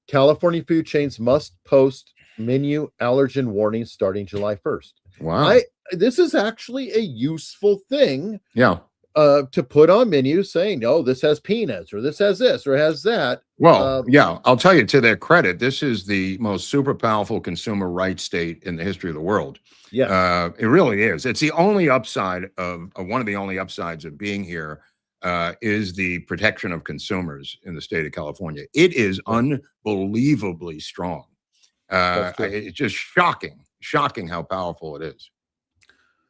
California food chains must post menu allergen warnings starting July 1st. Wow. This is actually a useful thing. Yeah. To put on menus saying, no, this has peanuts, or this has this, or has that. Well, yeah, I'll tell you, to their credit, this is the most super powerful consumer rights state in the history of the world. Yeah. It really is. It's the only upside of one of the only upsides of being here is the protection of consumers in the state of California. It is unbelievably strong. It's just shocking how powerful it is.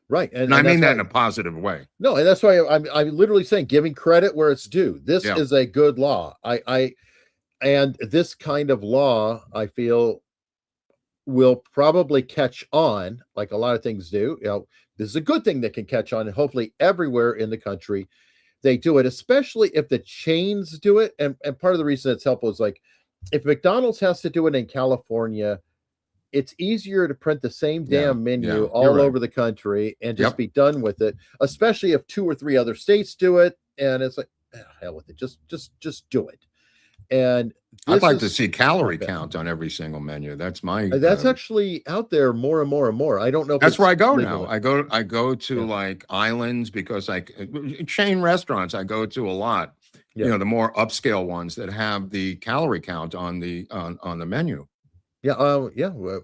Right. And I mean that in a positive way. No, and that's why I'm literally saying, giving credit where it's due. This is a good law. And this kind of law, I feel, will probably catch on, like a lot of things do. This is a good thing that can catch on, and hopefully everywhere in the country they do it, especially if the chains do it. And part of the reason it's helpful is, like, if McDonald's has to do it in California, it's easier to print the same damn menu all over the country and just be done with it, especially if 2 or 3 other states do it. And it's like, hell with it. Just do it. And I'd like to see calorie count on every single menu. That's that's actually out there more and more and more. I don't know if that's where I go now. I go to like islands, because chain restaurants I go to a lot. The more upscale ones that have the calorie count on the menu. Yeah.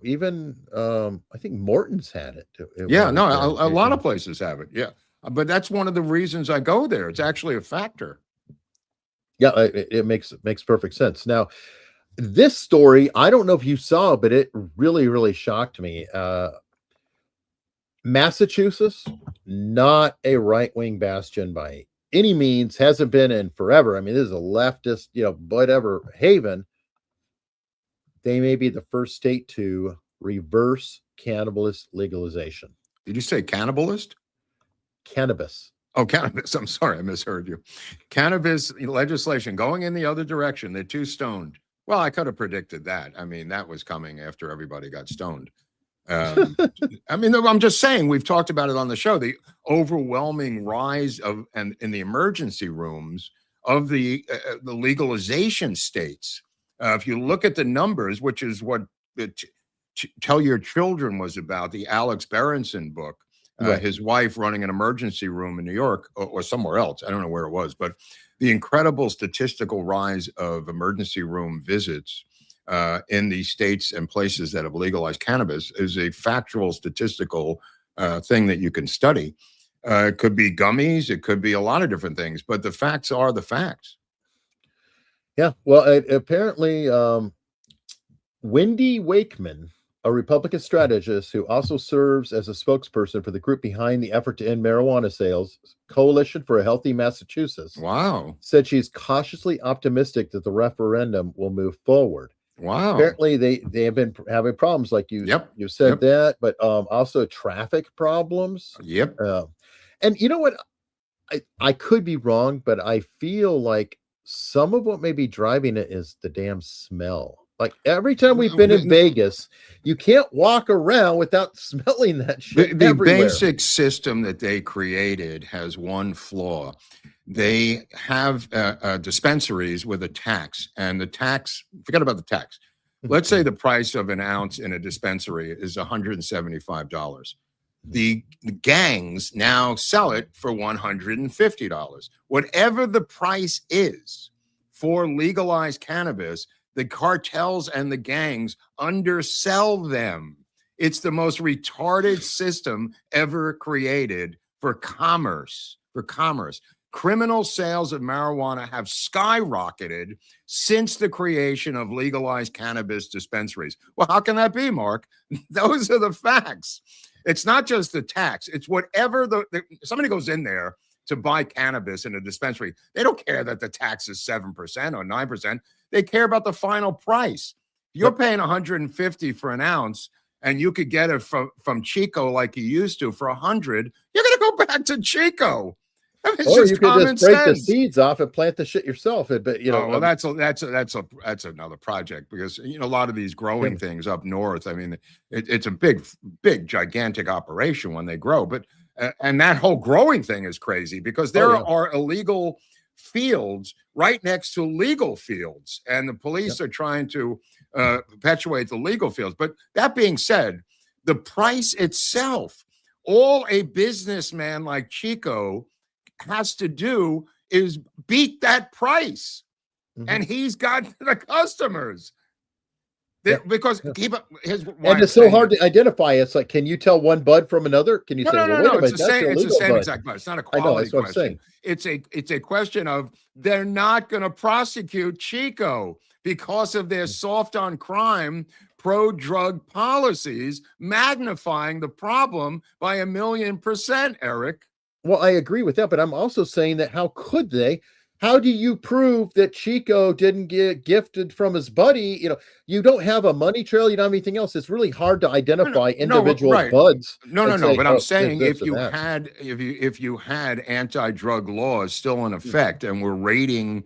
Even I think Morton's had it. A lot of places have it. Yeah, but that's one of the reasons I go there. It's actually a factor. Yeah, it makes perfect sense. Now, this story, I don't know if you saw, but it really, really shocked me. Massachusetts, not a right-wing bastion by any means, hasn't been in forever. I mean, this is a leftist, whatever haven. They may be the first state to reverse cannabis legalization. Did you say cannibalist? Cannabis. Oh, cannabis. I'm sorry, I misheard you. Cannabis legislation going in the other direction. They're too stoned. Well, I could have predicted that. I mean, that was coming after everybody got stoned. I mean, I'm just saying, we've talked about it on the show, the overwhelming rise of, and in the emergency rooms of the legalization states. If you look at the numbers, which is what Tell Your Children was about, the Alex Berenson book, Right. his wife running an emergency room in New York or somewhere else. I don't know where it was, but the incredible statistical rise of emergency room visits in the states and places that have legalized cannabis is a factual, statistical thing that you can study. It could be gummies, it could be a lot of different things, but the facts are the facts. Yeah. Well, apparently, Wendy Wakeman, a Republican strategist who also serves as a spokesperson for the group behind the effort to end marijuana sales, Coalition for a Healthy Massachusetts, Wow. said she's cautiously optimistic that the referendum will move forward. Wow. Apparently, they have been having problems, like you said that, but also traffic problems. Yep. And you know what? I could be wrong, but I feel like some of what may be driving it is the damn smell. Like every time we've been in Vegas, you can't walk around without smelling that shit. The basic system that they created has one flaw. They have dispensaries with a tax, and the tax, forget about the tax. Let's say the price of an ounce in a dispensary is $175. The gangs now sell it for $150. Whatever the price is for legalized cannabis, the cartels and the gangs undersell them. It's the most retarded system ever created for commerce. Criminal sales of marijuana have skyrocketed since the creation of legalized cannabis dispensaries. Well, how can that be, Mark? Those are the facts. It's not just the tax. It's whatever somebody goes in there to buy cannabis in a dispensary. They don't care that the tax is 7% or 9%. They care about the final price. You're paying $150 for an ounce, and you could get it from Chico like you used to for $100. You're going to go back to Chico. I mean, or you could just break the seeds off and plant the shit yourself. But you know, well, that's another project, because a lot of these growing things up north. I mean, it's a big, gigantic operation when they grow. But and that whole growing thing is crazy, because there are illegal fields right next to legal fields, and the police are trying to perpetuate the legal fields. But that being said, the price itself, all a businessman like Chico has to do is beat that price, and he's got the customers. Because and it's so hard to identify. It's like, can you tell one bud from another? Can you say, no, it's the same exact bud. It's not a quality question. It's a question of, they're not going to prosecute Chico because of their soft on crime, pro-drug policies, magnifying the problem by 1,000,000%, Eric. Well, I agree with that, but I'm also saying that how could they? How do you prove that Chico didn't get gifted from his buddy? You don't have a money trail. You don't have anything else. It's really hard to identify individual buds. No. But I'm saying, if you had anti-drug laws still in effect, and we're raiding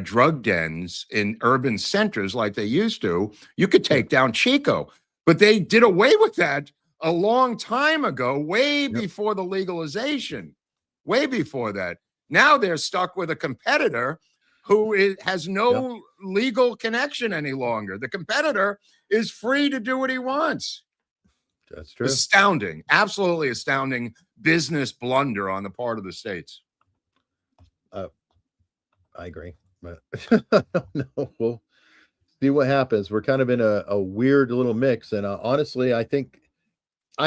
drug dens in urban centers like they used to, you could take down Chico. But they did away with that a long time ago, way before the legalization, way before that. Now they're stuck with a competitor who has no legal connection any longer. The competitor is free to do what he wants. That's true. Astounding, absolutely astounding business blunder on the part of the states. I agree, but no, we'll see what happens. We're kind of in a weird little mix, and honestly, I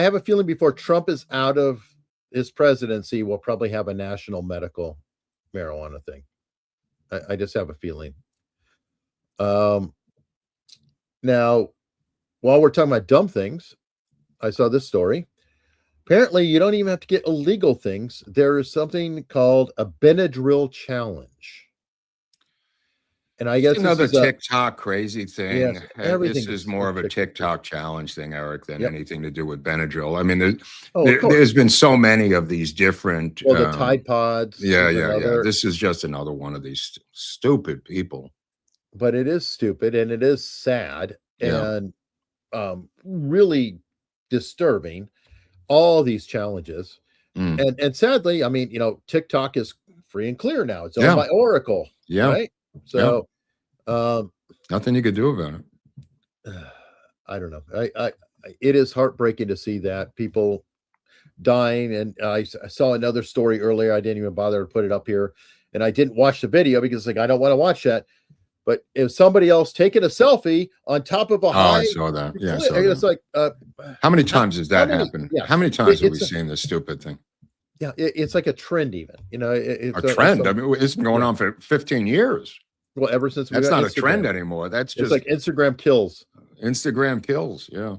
have a feeling before Trump is out of his presidency, we'll probably have a national medical marijuana thing. I just have a feeling. Now, while we're talking about dumb things, I saw this story. Apparently, you don't even have to get illegal things. There is something called a Benadryl challenge. And I guess another this is TikTok crazy thing. yes, everything This is more of a TikTok challenge thing, Eric, than Yep. anything to do with Benadryl. I mean, Oh, of course. there's been so many of these different. Well, the Tide Pods. Yeah, is yeah, yeah. another, This is just another one of these stupid people. but it is stupid and it is sad Yeah. and really disturbing. All these challenges, Mm. and sadly, I mean, TikTok is free and clear now. It's owned Yeah. by Oracle, Yeah. right? So, Nothing you could do about it. I don't know. It is heartbreaking to see that people dying, and I saw another story earlier. I didn't even bother to put it up here, and I didn't watch the video because I don't want to watch that. But if somebody else taking a selfie on top of a high, I saw that. Yeah, I saw it's that. like How many times has that many- happened? yeah. How many times have we It's a- seen this stupid thing? yeah, it's like a trend, even. It's A trend. I mean, it's been going on for 15 years. well, ever since we That's got not a trend Instagram. anymore. That's It's just like Instagram kills. Instagram kills. Yeah.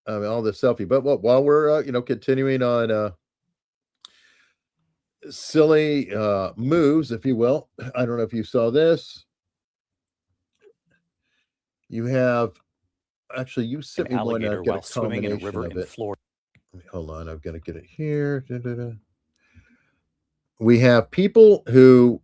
All the selfie. But while we're continuing on silly moves, if you will, I don't know if you saw this. You have actually you sent me one. Alligator I've got while a swimming in a combination river of in it. Florida. Hold on, I've got to get it here. We have people who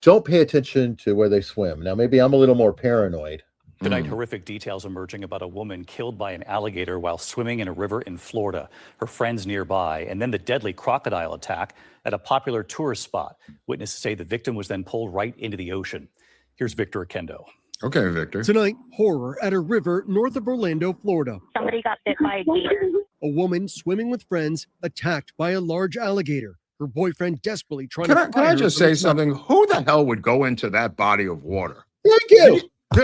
don't pay attention to where they swim. Now, maybe I'm a little more paranoid. Tonight, horrific details emerging about a woman killed by an alligator while swimming in a river in Florida. Her friends nearby, and then the deadly crocodile attack at a popular tourist spot. Witnesses say the victim was then pulled right into the ocean. Here's Victor Akendo. Okay, Victor. Tonight, horror at a river north of Orlando, Florida. Somebody got bit by a gator. A woman swimming with friends attacked by a large alligator. Her boyfriend desperately trying Can to I pry her just from say its mouth. something? Who the hell would go into that body of water? Thank you.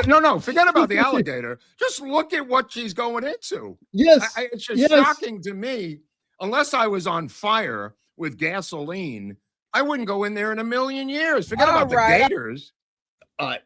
No, forget about the alligator. Just look at what she's going into. Yes. It's just yes. shocking to me. Unless I was on fire with gasoline, I wouldn't go in there in a million years. Forget about the gators. I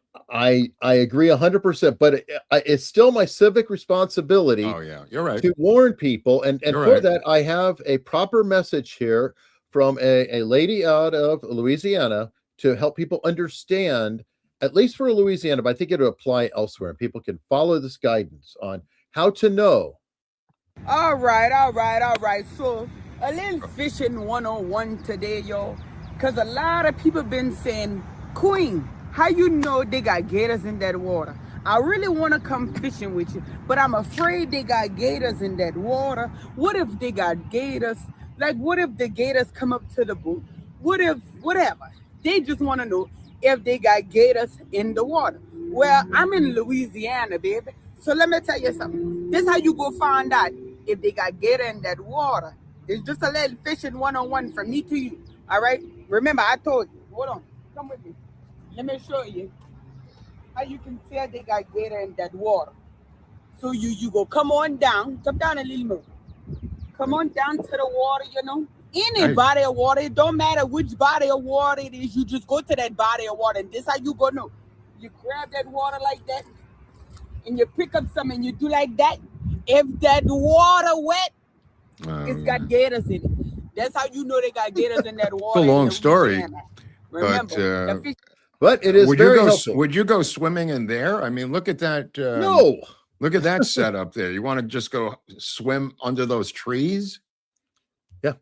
agree 100%, but it's still my civic responsibility. Oh yeah, you're right. To warn people, and You're for right. that, I have a proper message here from a lady out of Louisiana to help people understand, at least for Louisiana, but I think it'll apply elsewhere, and people can follow this guidance on how to know. All right. So a little fishing 101 today, yo, because a lot of people been saying, Queen, how you know they got gators in that water? I really want to come fishing with you, but I'm afraid they got gators in that water. What if they got gators? Like, what if the gators come up to the boat? What if, whatever? They just want to know if they got gators in the water. Well, I'm in Louisiana, baby. So let me tell you something. This is how you go find out if they got gator in that water. It's just a little fishing 101 from me to you. All right? Remember, I told you. Hold on. Come with me. Let me show you how you can tell they got gator in that water. So you go come down a little more. Come on down to the water, Any body of water, it don't matter which body of water it is, you just go to that body of water, and this how you go know. You grab that water like that, and you pick up some and you do like that. If that water wet, it's got gators in it. That's how you know they got gators in that water. It's a long story, Remember, but it is very helpful. Would you go swimming in there? I mean, look at that. No. Look at that setup there. You want to just go swim under those trees? Yeah.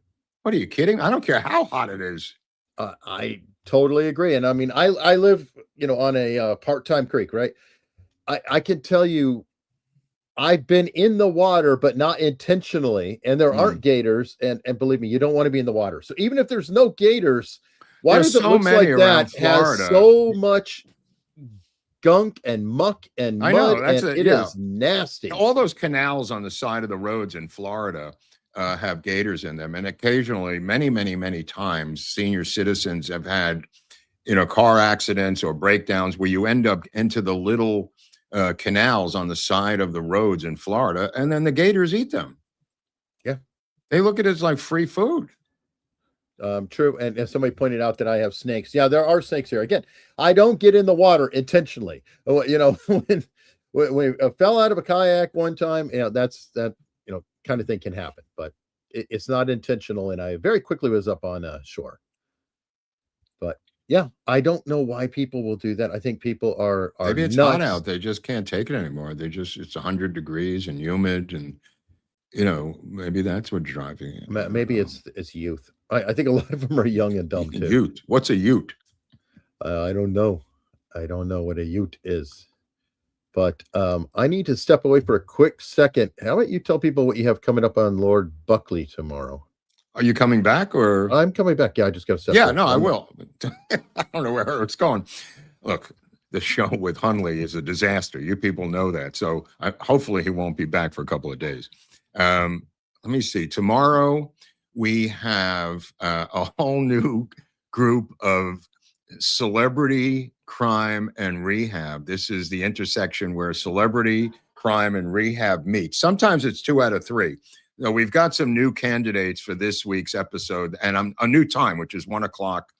What are you kidding? I don't care how hot it is. I totally agree. And I mean, I live, on a part-time creek, right? I can tell you, I've been in the water, but not intentionally. And there aren't gators. And believe me, you don't want to be in the water. So even if there's no gators, water There's that so looks many like that around has Florida. so much gunk and muck and I mud, know, that's and it, it yeah. is nasty. All those canals on the side of the roads in Florida have gators in them. And occasionally, many times, senior citizens have had, car accidents or breakdowns where you end up into the little canals on the side of the roads in Florida, and then the gators eat them. Yeah. They look at it as like free food. True. And somebody pointed out that I have snakes. Yeah, there are snakes here. Again, I don't get in the water intentionally. When I fell out of a kayak one time, that kind of thing can happen, but it's not intentional. And I very quickly was up on shore. But Yeah, I don't know why people will do that. I think people are Maybe it's nuts. hot out. They just can't take it anymore. It's 100 degrees and humid, and maybe that's what's driving it. Maybe it's youth. I think a lot of them are young and dumb too. Ute. What's a ute? I don't know. I don't know what a ute is. But I need to step away for a quick second. How about you tell people what you have coming up on Lord Buckley tomorrow? Are you coming back or? I'm coming back. Yeah, I just got to step Yeah, away. no, I will. I don't know where it's going. Look, the show with Hunley is a disaster. You people know that. So hopefully he won't be back for a couple of days. Let me see. Tomorrow we have a whole new group of celebrity, crime, and rehab. This is the intersection where celebrity, crime, and rehab meet. Sometimes it's 2 out of 3. Now, we've got some new candidates for this week's episode, and a new time, which is 1 o'clock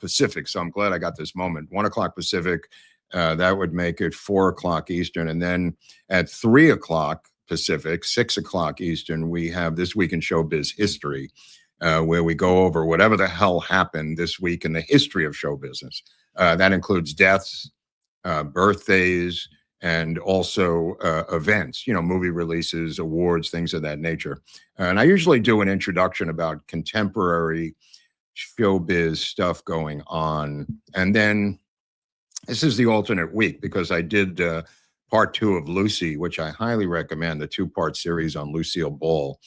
Pacific. So I'm glad I got this moment. 1 o'clock Pacific, that would make it 4 o'clock Eastern. And then at 3 o'clock Pacific, 6 o'clock Eastern, we have This Week in Showbiz History, where we go over whatever the hell happened this week in the history of show business. That includes deaths, birthdays, and also events, movie releases, awards, things of that nature. And I usually do an introduction about contemporary showbiz stuff going on. And then this is the alternate week because I did part 2 of Lucy, which I highly recommend, the 2-part series on Lucille Ball.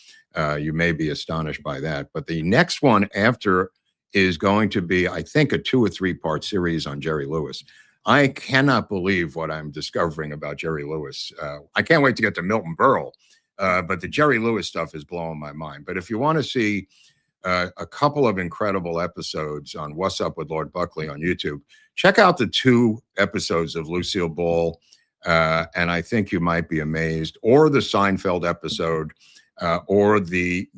You may be astonished by that. But the next one after is going to be, I think, a 2 or 3-part series on Jerry Lewis. I cannot believe what I'm discovering about Jerry Lewis. I can't wait to get to Milton Berle, but the Jerry Lewis stuff is blowing my mind. But if you want to see a couple of incredible episodes on What's Up with Lord Buckley on YouTube, check out the 2 episodes of Lucille Ball, and I think you might be amazed, or the Seinfeld episode, or the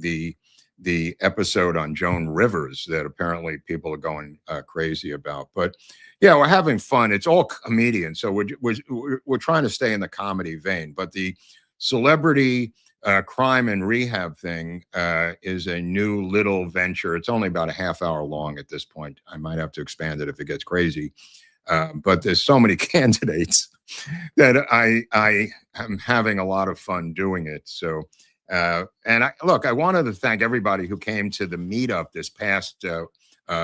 episode on Joan Rivers that apparently people are going crazy about. But yeah, we're having fun. It's all comedian, so we're trying to stay in the comedy vein. But the celebrity crime and rehab thing is a new little venture. It's only about a half hour long at this point. I might have to expand it if it gets crazy. But there's so many candidates that I am having a lot of fun doing it. So. And I wanted to thank everybody who came to the meetup this past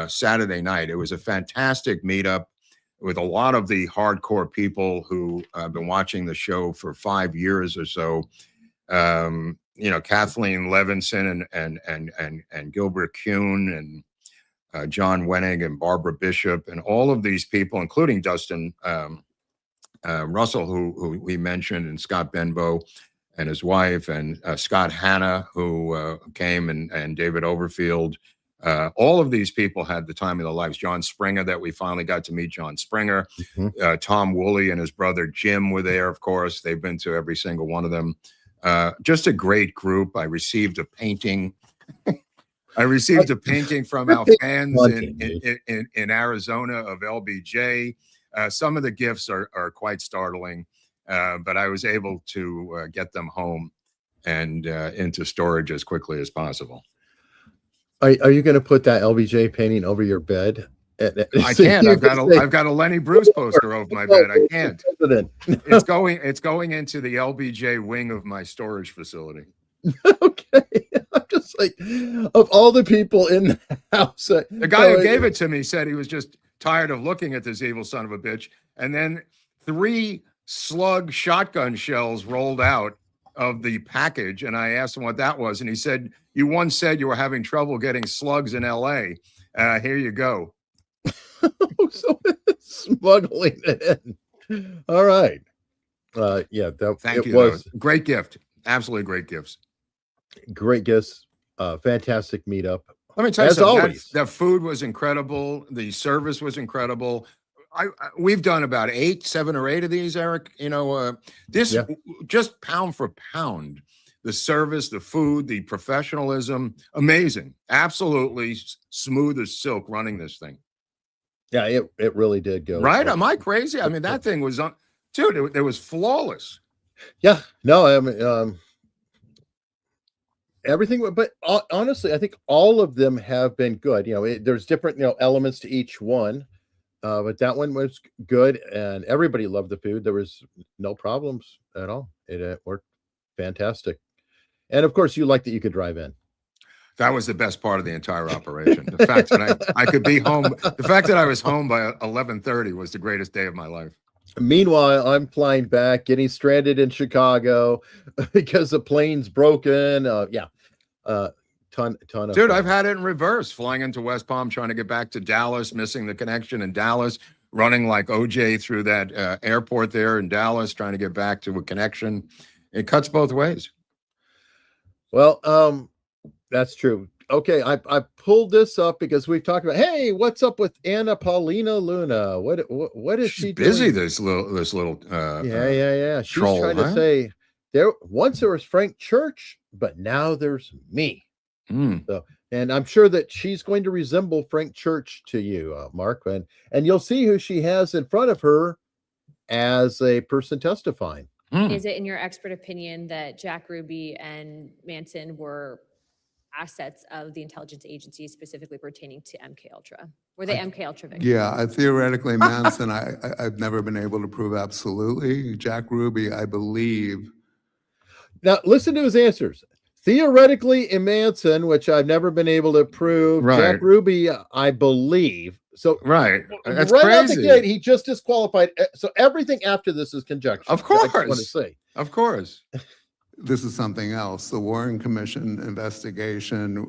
Saturday night. It was a fantastic meetup with a lot of the hardcore people who have been watching the show for 5 years or so. Kathleen Levinson and Gilbert Kuhn and John Wenning and Barbara Bishop and all of these people, including Dustin Russell, who we mentioned, and Scott Benbow and his wife, and Scott Hanna, who came, and David Overfield. All of these people had the time of their lives. John Springer, that we finally got to meet John Springer. Mm-hmm. Tom Woolley and his brother Jim were there, of course. They've been to every single one of them. Just a great group. I received a painting. From our fans in Arizona of LBJ. Some of the gifts are quite startling. But I was able to get them home and into storage as quickly as possible. Are you going to put that LBJ painting over your bed? I can't. I've got a Lenny Bruce poster over my bed. I can't. It's going into the LBJ wing of my storage facility. Okay. I'm just like, of all the people in the house, the guy who gave it to me said he was just tired of looking at this evil son of a bitch, and then 3 slug shotgun shells rolled out of the package, and I asked him what that was, and he said, "You once said you were having trouble getting slugs in LA. Here you go." So smuggling it in. All right. Yeah. Thank you. Was great gift. Absolutely great gifts. Great gifts. Fantastic meetup. Let me tell you something. Always. That food was incredible. The service was incredible. We've done about 7 or 8 of these, Eric. Just pound for pound, the service, the food, the professionalism, amazing. Absolutely smooth as silk running this thing. Yeah, it really did go. Right? Am I crazy? I mean, that thing was dude, it was flawless. Yeah. No, I mean, everything, but honestly, I think all of them have been good. There's different, elements to each one. But that one was good, and everybody loved the food. There was no problems at all. It worked fantastic. And of course, you liked that you could drive in. That was the best part of the entire operation. The fact that I could be home, the fact that I was home by 11:30 was the greatest day of my life. Meanwhile, I'm flying back, getting stranded in Chicago because the plane's broken. Ton of Dude, I've had it in reverse, flying into West Palm, trying to get back to Dallas, missing the connection in Dallas, running like OJ through that airport there in Dallas, trying to get back to a connection. It cuts both ways. Well, that's true. Okay, I pulled this up because we've talked about, hey, what's up with Anna Paulina Luna? What is she busy? doing? This little Yeah. She's troll, trying to say there was Frank Church, but now there's me. So, and I'm sure that she's going to resemble Frank Church to you, Mark, and you'll see who she has in front of her as a person testifying. Is it in your expert opinion that Jack Ruby and Manson were assets of the intelligence agency, specifically pertaining to MK Ultra? Were they MK Ultra victims? Yeah, theoretically, Manson, I've never been able to prove absolutely. Jack Ruby, I believe. Now, listen to his answers. Theoretically, in Manson, which I've never been able to prove, Right. Jack Ruby, I believe. So right, that's right crazy. out the gate, he just disqualified. So everything after this is conjecture. Of course. I just want to say. Of course. This is something else. The Warren Commission investigation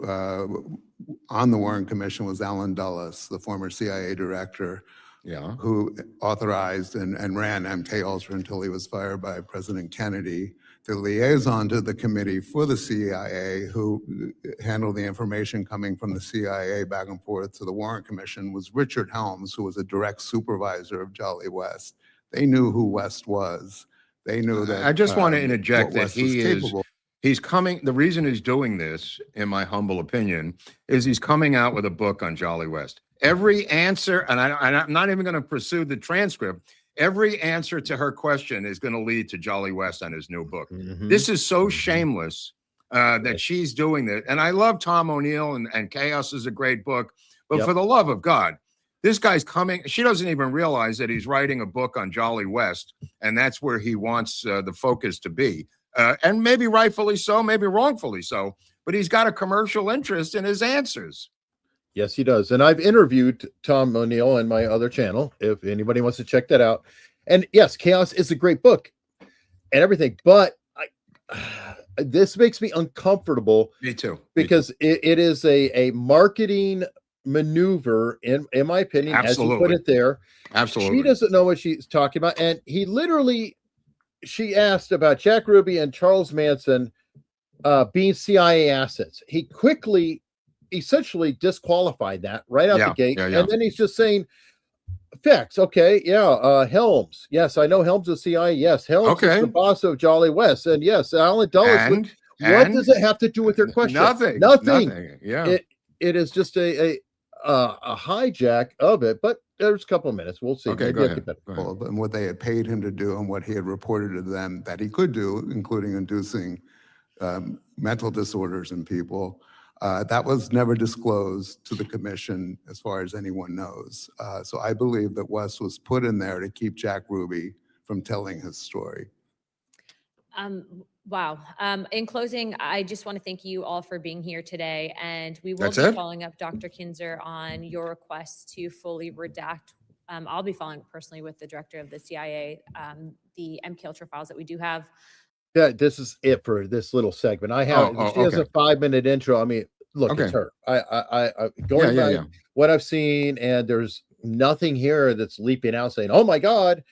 on the Warren Commission was Alan Dulles, the former CIA director, who authorized and ran MK Ultra until he was fired by President Kennedy. The liaison to the committee for the CIA, who handled the information coming from the CIA back and forth to the Warren Commission, was Richard Helms, who was a direct supervisor of Jolly West. They knew who West was. They knew that. I just want to interject that capable. He's coming. The reason he's doing this, in my humble opinion, is he's coming out with a book on Jolly West. Every answer, and I'm not even going to pursue the transcript. Every answer to her question is going to lead to Jolly West and his new book. This is so shameless that she's doing that. And I love Tom O'Neill, and Chaos is a great book. But for the love of God, this guy's coming. She doesn't even realize that he's writing a book on Jolly West, and that's where he wants the focus to be. And maybe rightfully so, maybe wrongfully so. But he's got a commercial interest in his answers. Yes, he does. And I've interviewed Tom O'Neill on my other channel, if anybody wants to check that out. And yes, Chaos is a great book and everything, but this makes me uncomfortable. Me too. Because it is a marketing maneuver, in my opinion, as you put it there. Absolutely. She doesn't know what she's talking about. And she asked about Jack Ruby and Charles Manson being CIA assets. He quickly essentially disqualified that right out the gate. And then he's just saying facts. Okay. Helms. Yes. I know Helms is CIA. Yes. Helms is the boss of Jolly West. And yes, Alan Dulles. What does it have to do with their question? Nothing. Yeah. It is just a hijack of it, but there's a couple of minutes. We'll see. Okay, go ahead. And what they had paid him to do and what he had reported to them that he could do, including inducing mental disorders in people. That was never disclosed to the commission as far as anyone knows. So I believe that West was put in there to keep Jack Ruby from telling his story. Wow. In closing, I just want to thank you all for being here today. And we will be following up, Dr. Kinzer, on your request to fully redact. I'll be following personally with the director of the CIA, the MK Ultra files that we do have. Yeah, this is it for this little segment. I have she has a 5-minute intro. I mean, look, it's her. I going by what I've seen, and there's nothing here that's leaping out saying, "Oh my God,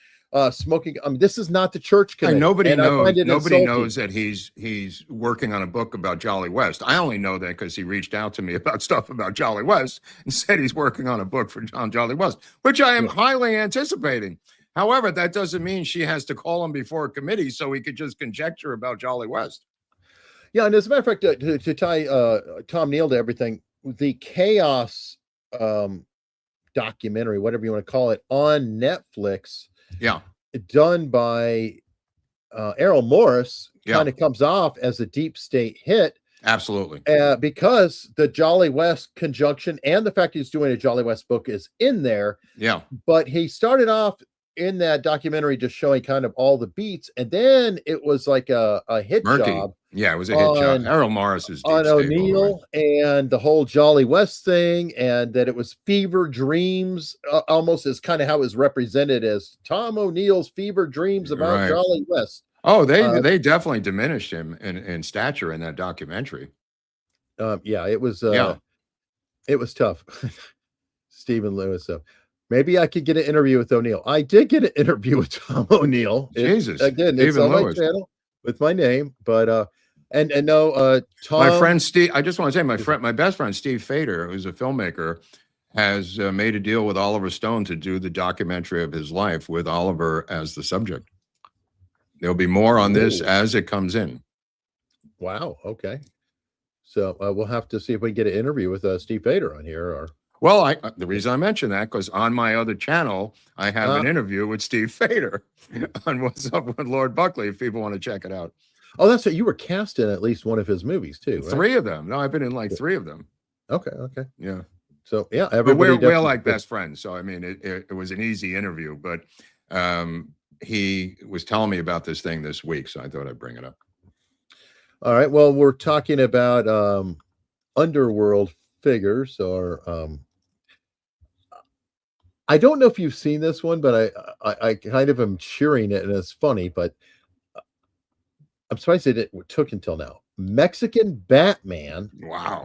smoking." I mean, this is not the church committee. Nobody knows that he's working on a book about Jolly West. I only know that because he reached out to me about stuff about Jolly West and said he's working on a book for Jolly West, which I am highly anticipating. However, that doesn't mean she has to call him before a committee so he could just conjecture about Jolly West. Yeah, and as a matter of fact, to tie Tom Neal to everything, the Chaos documentary, whatever you want to call it, on Netflix, done by Errol Morris, kind of comes off as a deep state hit. Absolutely. Because the Jolly West conjunction and the fact he's doing a Jolly West book is in there. Yeah. But he started off in that documentary just showing kind of all the beats, and then it was like a hit job. Yeah, it was a hit job. Errol Morris is on O'Neill and the whole Jolly West thing, and that it was fever dreams, almost as kind of how it was represented as Tom O'Neill's fever dreams about Jolly West. Oh, they definitely diminished him in stature in that documentary. Yeah, it was tough. Stephen Lewis. So maybe I could get an interview with O'Neill. I did get an interview with Tom O'Neill. Jesus, again, it's on my channel with my name, but and no, Tom. My friend Steve. I just want to say, my best friend Steve Fader, who's a filmmaker, has made a deal with Oliver Stone to do the documentary of his life with Oliver as the subject. There'll be more on this as it comes in. Wow. Okay. So we'll have to see if we can get an interview with Steve Fader on here. Or well, the reason I mention that because on my other channel I have an interview with Steve Fader on What's Up with Lord Buckley. If people want to check it out. Oh, that's what you were cast in at least one of his movies too. Right? 3 of them. No, I've been in like 3 of them. Okay. Okay. Yeah. So yeah, everybody. We're like best friends. So I mean, it was an easy interview, but he was telling me about this thing this week, so I thought I'd bring it up. All right. Well, we're talking about underworld figures, or I don't know if you've seen this one, but I kind of am cheering it, and it's funny, but I'm surprised it took until now. Mexican Batman,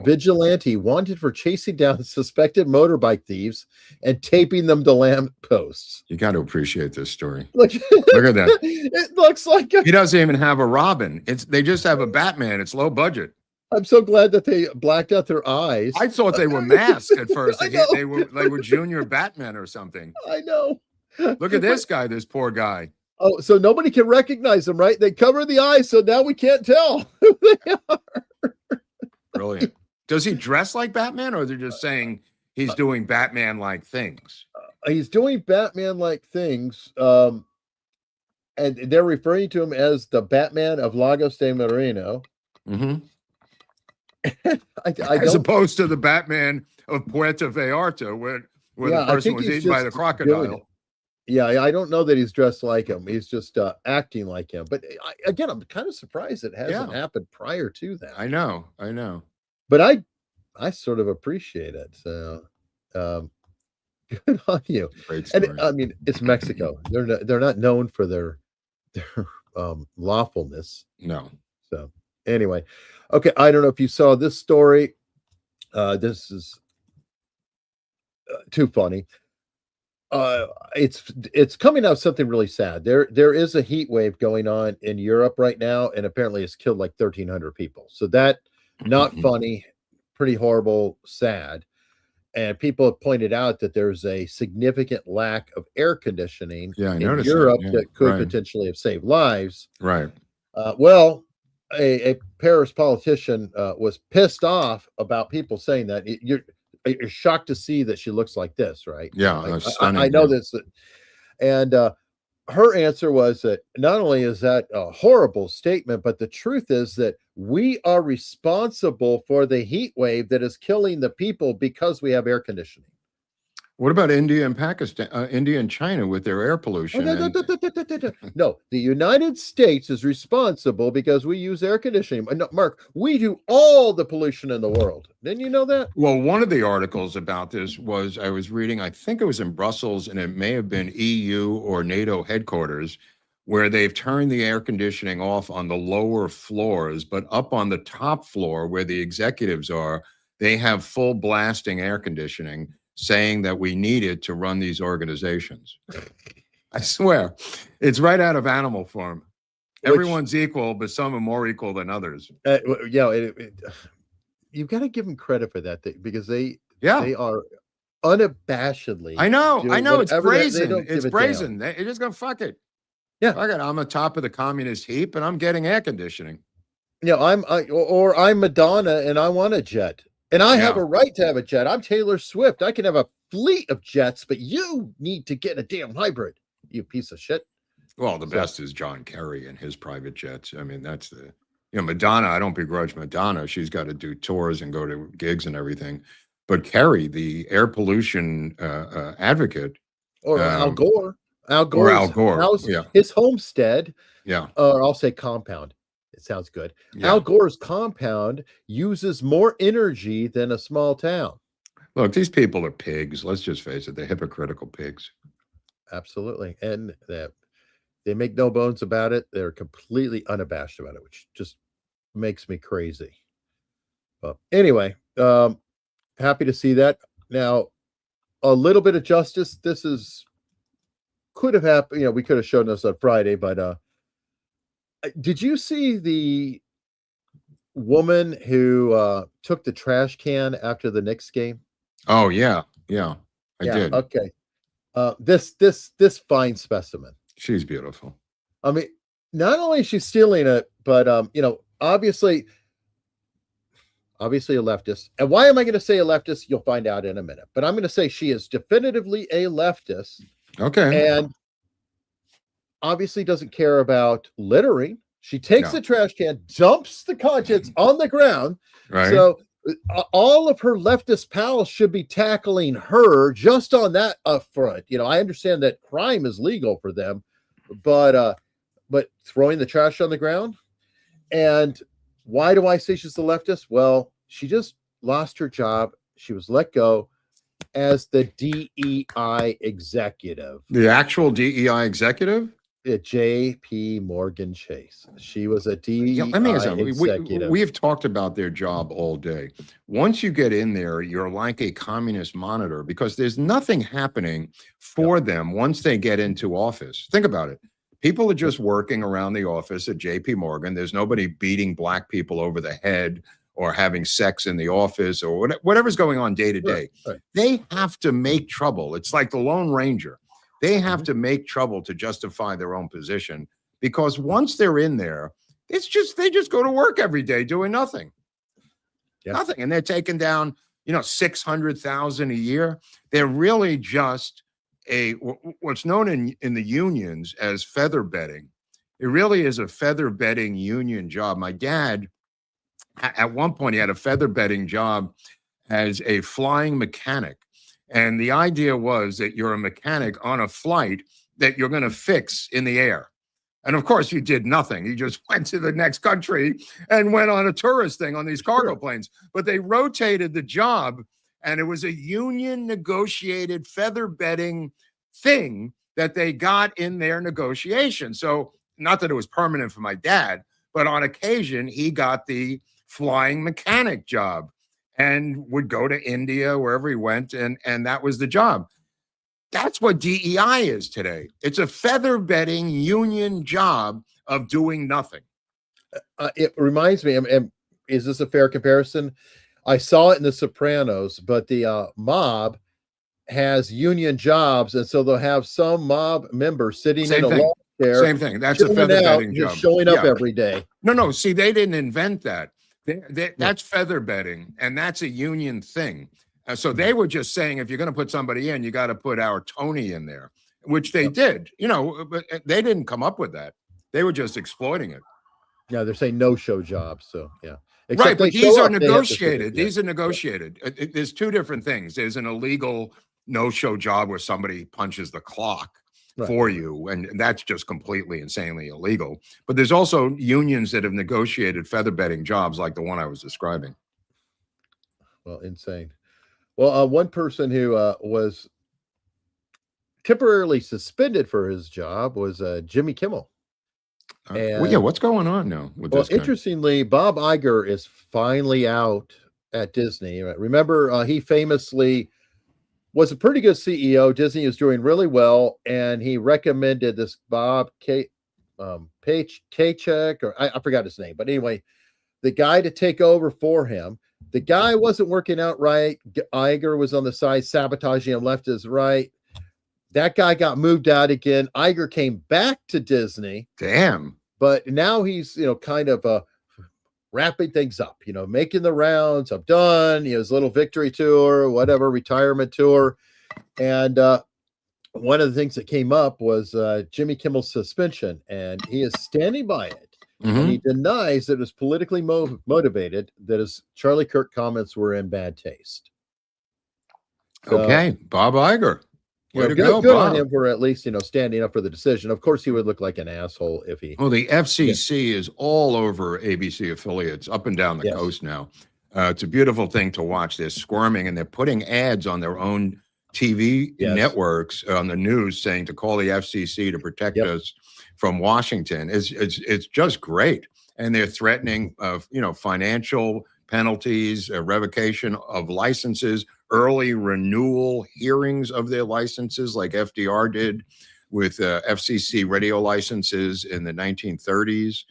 vigilante wanted for chasing down suspected motorbike thieves and taping them to lampposts. You got to appreciate this story. Look at that. It looks like he doesn't even have a Robin. They just have a Batman. It's low budget. I'm so glad that they blacked out their eyes. I thought they were masked at first. They were Junior Batman or something. I know. Look at this guy, this poor guy. Oh, so nobody can recognize them, right? They cover the eyes, so now we can't tell who they are. Brilliant. Does he dress like Batman, or they're just saying he's doing Batman-like things? He's doing Batman-like things, and they're referring to him as the Batman of Lagos de Moreno. Mm-hmm. As opposed to the Batman of Puerto Vallarta, where the person was eaten by the crocodile. Yeah, I don't know that he's dressed like him. He's just acting like him. But again, I'm kind of surprised it hasn't happened prior to that. I know. But I sort of appreciate it. So good on you. Great story. And I mean, it's Mexico. They're not known for their lawfulness. No. So anyway, okay. I don't know if you saw this story. This is too funny. It's coming out of something really sad. There is a heat wave going on in Europe right now, and apparently it's killed like 1,300 people. So that not funny, pretty horrible, sad. And people have pointed out that there's a significant lack of air conditioning in Europe that could potentially have saved lives. Right. Well, a Paris politician was pissed off about people saying that. You're shocked to see that she looks like this, right? Yeah, like, I know this. And her answer was that not only is that a horrible statement, but the truth is that we are responsible for the heat wave that is killing the people because we have air conditioning. What about India and Pakistan, India and China with their air pollution? No, the United States is responsible because we use air conditioning. No, Mark, we do all the pollution in the world. Didn't you know that? Well, one of the articles about this was I was reading, I think it was in Brussels, and it may have been EU or NATO headquarters, where they've turned the air conditioning off on the lower floors, but up on the top floor where the executives are, they have full blasting air conditioning, saying that we need it to run these organizations. I swear, it's right out of Animal Farm. Everyone's equal, but some are more equal than others. You've got to give them credit for that because they are unabashedly. I know, it's brazen. It's brazen. They're just gonna fuck it. Yeah, fuck it. I'm on top of the communist heap, and I'm getting air conditioning. Yeah, I'm Madonna, and I want a jet. And I have a right to have a jet. I'm Taylor Swift. I can have a fleet of jets, but you need to get a damn hybrid, you piece of shit. Well, the best is John Kerry and his private jets. I mean, that's the... Madonna, I don't begrudge Madonna. She's got to do tours and go to gigs and everything. But Kerry, the air pollution advocate, or Al Gore, or Al Gore, house, yeah, his homestead, yeah, or I'll say compound. It sounds good. yeah. Al Gore's compound uses more energy than a small town. Look, these people are pigs. Let's just face it; they're hypocritical pigs. Absolutely, and they make no bones about it. They're completely unabashed about it, which just makes me crazy. But anyway, happy to see that. Now, a little bit of justice. This could have happened. We could have shown this on Friday, but did you see the woman who took the trash can after the Knicks game? Oh yeah, I did. Okay. This fine specimen. She's beautiful. I mean, not only is she stealing it, but obviously a leftist. And why am I going to say a leftist? You'll find out in a minute. But I'm going to say she is definitively a leftist. Okay. And obviously doesn't care about littering. She takes the trash can, dumps the contents on the ground. Right. So all of her leftist pals should be tackling her just on that front. I understand that crime is legal for them, but throwing the trash on the ground. And why do I say she's a leftist? Well, she just lost her job. She was let go as the DEI executive. The actual DEI executive? J.P. Morgan Chase. She was a DEI let me ask you, executive. we have talked about their job all day. Once you get in there, you're like a communist monitor because there's nothing happening for them once they get into office. Think about it. People are just working around the office at J.P. Morgan. There's nobody beating black people over the head or having sex in the office or whatever's going on day to day. Right. They have to make trouble. It's like the Lone Ranger. They have to make trouble to justify their own position because once they're in there, they just go to work every day doing nothing. Yeah. Nothing. And they're taking down, 600,000 a year. They're really just what's known in the unions as feather bedding. It really is a feather bedding union job. My dad, at one point, he had a feather bedding job as a flying mechanic. And the idea was that you're a mechanic on a flight that you're going to fix in the air. And of course, you did nothing. You just went to the next country and went on a tourist thing on these cargo planes. But they rotated the job, and it was a union negotiated feather bedding thing that they got in their negotiation. So not that it was permanent for my dad, but on occasion, he got the flying mechanic job and would go to India, wherever he went, and that was the job. That's what DEI is today. It's a feather bedding union job of doing nothing. It reminds me, and is this a fair comparison? I saw it in The Sopranos, but the mob has union jobs, and so they'll have some mob member sitting in a lawn chair. Same thing. That's a feather bedding job. Showing up every day. No. See, they didn't invent that. That's feather bedding, and that's a union thing. So they were just saying, if you're going to put somebody in, you got to put our Tony in there, which they did. But they didn't come up with that. They were just exploiting it. Yeah, they're saying no-show jobs. So yeah, right. But these are negotiated. These are negotiated. There's two different things. There's an illegal no-show job where somebody punches the clock for you, and that's just completely insanely illegal. But there's also unions that have negotiated feather bedding jobs like the one I was describing. Well, insane. Well, one person who was temporarily suspended for his job was Jimmy Kimmel. What's going on now with this guy? Interestingly, Bob Iger is finally out at Disney. Remember, he famously was a pretty good CEO. Disney was doing really well, and he recommended this Bob Paycheck, or I forgot his name, but anyway, the guy to take over for him. The guy wasn't working out right. Iger was on the side sabotaging him left as right. That guy got moved out again. Iger came back to Disney. Damn. But now he's, kind of wrapping things up, making the rounds. I'm done. His little victory tour, whatever, retirement tour. And one of the things that came up was Jimmy Kimmel's suspension, and he is standing by it. And he denies that it was politically motivated, that his Charlie Kirk comments were in bad taste. So, okay, Bob Iger. Way to good go, on Bob. him for at least, standing up for the decision. Of course, he would look like an asshole if he. Well, the FCC is all over ABC affiliates up and down the coast now. It's a beautiful thing to watch. They're squirming and they're putting ads on their own TV networks on the news saying to call the FCC to protect us from Washington. It's just great. And they're threatening financial penalties, revocation of licenses, early renewal hearings of their licenses like FDR did with FCC radio licenses in the 1930s.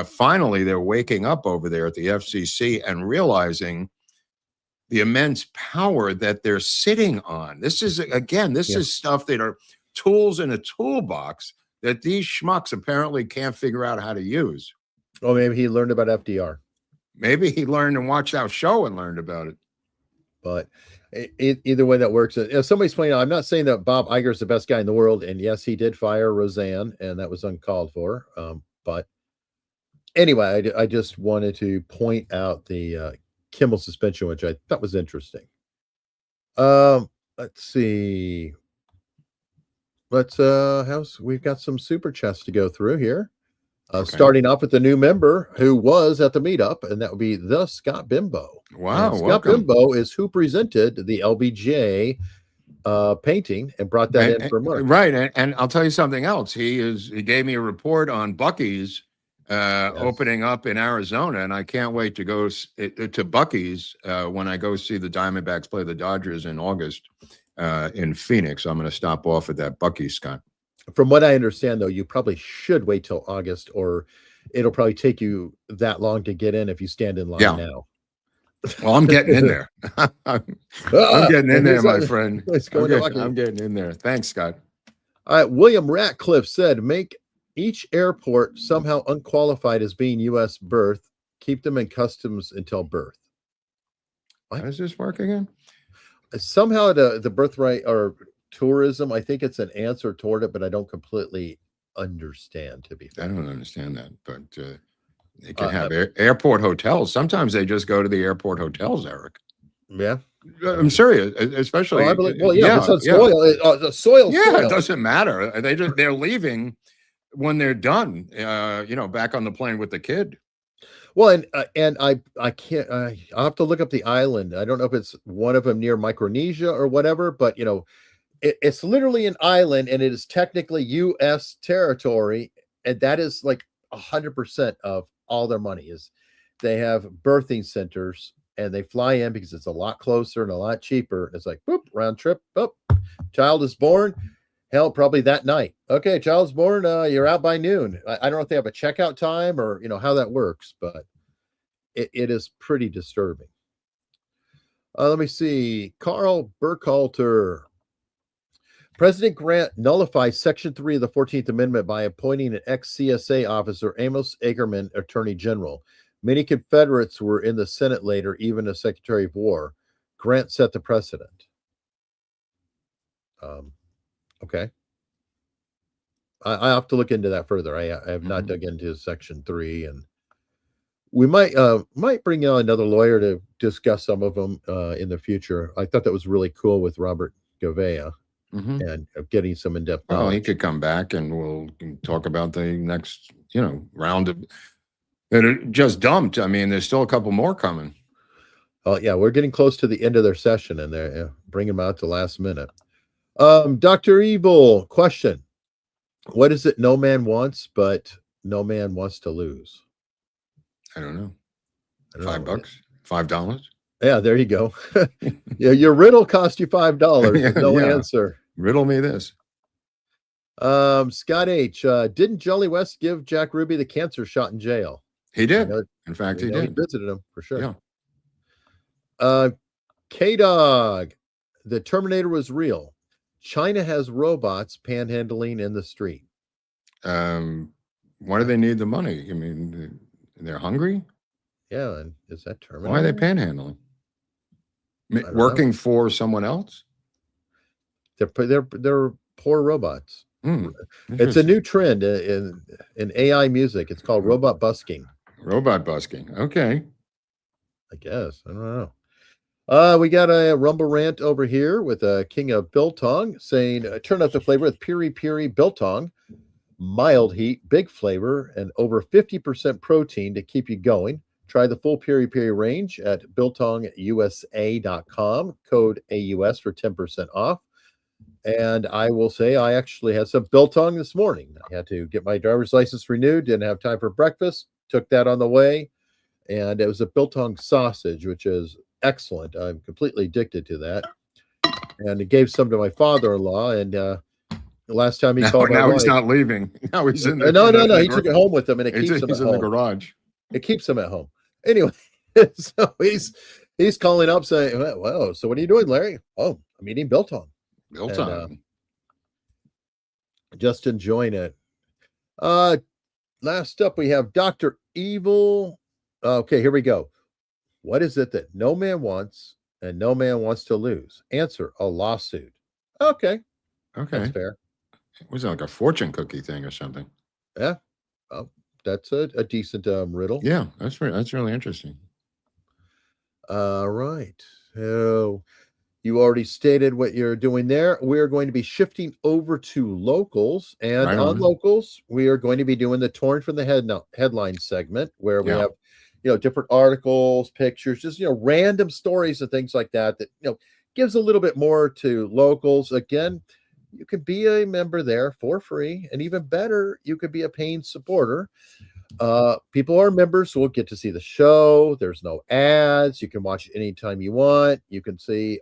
Finally, they're waking up over there at the FCC and realizing the immense power that they're sitting on. This is, again, is stuff that are tools in a toolbox that these schmucks apparently can't figure out how to use. Oh, maybe he learned about FDR. Maybe he learned and watched our show and learned about it. But either way that works. Somebody's pointing out, I'm not saying that Bob Iger is the best guy in the world. And yes, he did fire Roseanne, and that was uncalled for. But anyway, I just wanted to point out the Kimmel suspension, which I thought was interesting. Let's see. We've got some super chats to go through here. Starting off with the new member who was at the meetup, and that would be the Scott Bimbo. Wow, Scott Bimbo is who presented the LBJ painting and brought that in for Mark. Right, and I'll tell you something else. He gave me a report on Buc-ee's opening up in Arizona, and I can't wait to go to Buc-ee's when I go see the Diamondbacks play the Dodgers in August in Phoenix. I'm going to stop off at that Buc-ee's, Scott. From what I understand, though, you probably should wait till August, or it'll probably take you that long to get in if you stand in line now. Well, I'm getting in there. I'm getting in there, my friend. I'm getting in there. Thanks, Scott. All right. William Ratcliffe said, make each airport somehow unqualified as being U.S. birth. Keep them in customs until birth. How does this work again? Somehow the birthright or tourism, I think it's an answer toward it, but I don't completely understand, to be fair. I don't understand that, but they can have airport hotels. Sometimes they just go to the airport hotels, Eric. Yeah. I'm serious, especially. It's on soil. Soil. It doesn't matter. They're leaving when they're done, back on the plane with the kid. Well, and I can't, I'll have to look up the island. I don't know if it's one of them near Micronesia or whatever, but it's literally an island, and it is technically U.S. territory, and that is like 100% of all their money. Is they have birthing centers, and they fly in because it's a lot closer and a lot cheaper. It's like boop, round trip, boop, child is born. Hell, probably that night. Okay, child's born. You're out by noon. I don't know if they have a checkout time or how that works, but it is pretty disturbing. Let me see. Carl Burkhalter. President Grant nullifies Section 3 of the 14th Amendment by appointing an ex-CSA officer, Amos Agerman, Attorney General. Many Confederates were in the Senate later, even as Secretary of War. Grant set the precedent. Okay. I have to look into that further. I have not dug into Section 3, and we might bring out another lawyer to discuss some of them in the future. I thought that was really cool with Robert Gouveia. And getting some in-depth knowledge. Oh, he could come back and we'll talk about the next, round of that are just dumped. I mean, there's still a couple more coming. Oh, yeah, we're getting close to the end of their session, and they're bringing them out to last minute. Dr. Evil, question. What is it no man wants, but no man wants to lose? I don't know. $5? $5? Yeah, there you go. Yeah, your riddle cost you $5. No answer. Riddle me this. Scott H. Didn't Jolly West give Jack Ruby the cancer shot in jail? He did. In fact, he did. He visited him for sure. Yeah. K-Dog. The Terminator was real. China has robots panhandling in the street. Why do they need the money? I mean, they're hungry? Yeah, and is that Terminator? Why are they panhandling? Working for someone else? They're poor robots. It's a new trend in AI music. It's called robot busking. Robot busking. Okay. I guess. I don't know. We got a rumble rant over here with King of Biltong saying, turn up the flavor with Piri Piri Biltong. Mild heat, big flavor, and over 50% protein to keep you going. Try the full Piri Piri range at biltongusa.com. Code AUS for 10% off. And I will say I actually had some biltong this morning. I had to get my driver's license renewed. Didn't have time for breakfast. Took that on the way. And it was a biltong sausage, which is excellent. I'm completely addicted to that. And I gave some to my father-in-law. And the last time he called my wife, he's not leaving. Now he's in the No. He took it home with him, and it keeps him at home. He's in the garage. It keeps him at home. Anyway, so he's calling up saying, well, so what are you doing, Larry? Oh, I'm eating biltong. Biltong. Just enjoying it. Last up, we have Dr. Evil. Okay, here we go. What is it that no man wants and no man wants to lose? Answer, a lawsuit. Okay. That's fair. Was it like a fortune cookie thing or something? Yeah. Oh, that's a decent riddle. Yeah, that's really interesting. All right. So you already stated what you're doing there. We're going to be shifting over to locals. And on locals, we are going to be doing the torn from the headline segment where we have, different articles, pictures, just, random stories and things like that, gives a little bit more to locals. Again, you could be a member there for free. And even better, you could be a paying supporter. People are members, so we'll get to see the show. There's no ads. You can watch it anytime you want. You can see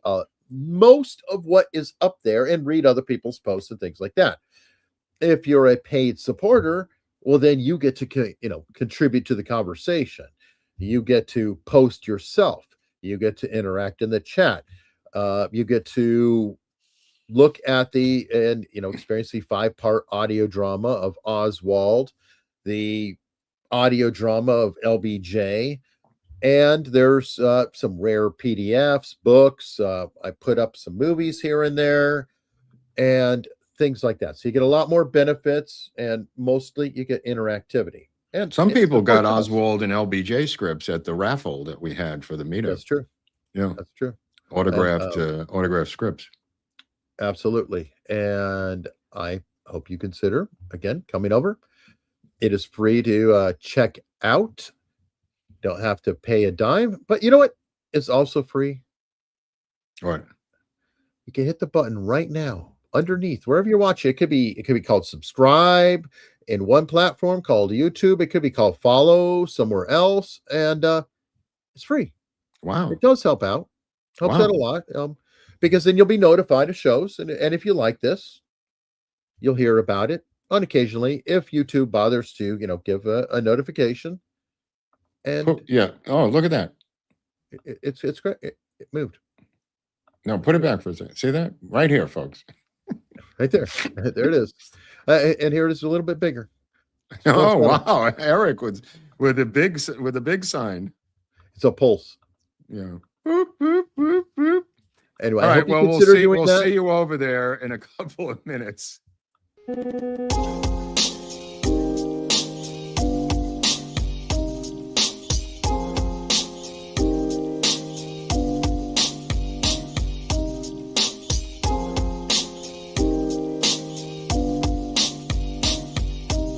most of what is up there and read other people's posts and things like that. If you're a paid supporter, well, then you get to contribute to the conversation. You get to post yourself. You get to interact in the chat. You get to look at experience the 5-part audio drama of Oswald, the audio drama of LBJ, and there's some rare PDFs, books. I put up some movies here and there and things like that. So you get a lot more benefits, and mostly you get interactivity. And some people got Oswald and LBJ scripts at the raffle that we had for the meetup. That's true. Yeah, that's true. Autographed scripts. Absolutely. And I hope you consider, again, coming over. It is free to check out. Don't have to pay a dime. But you know what? It's also free. What? You can hit the button right now underneath wherever you're watching. It could be called subscribe in one platform, called YouTube. It could be called follow somewhere else, and it's free. Wow. It does help out. Helps out a lot. Because then you'll be notified of shows, and if you like this, you'll hear about it occasionally if YouTube bothers to, give a notification. And oh, look at that. It's great. It moved. No, put it back for a second. See that right here, folks. Right there. There it is. And here it is a little bit bigger. Oh wow, Eric with a big sign. It's a pulse. Yeah. Boop, boop, boop, boop. Anyway, all right. Well, we'll see you over there in a couple of minutes.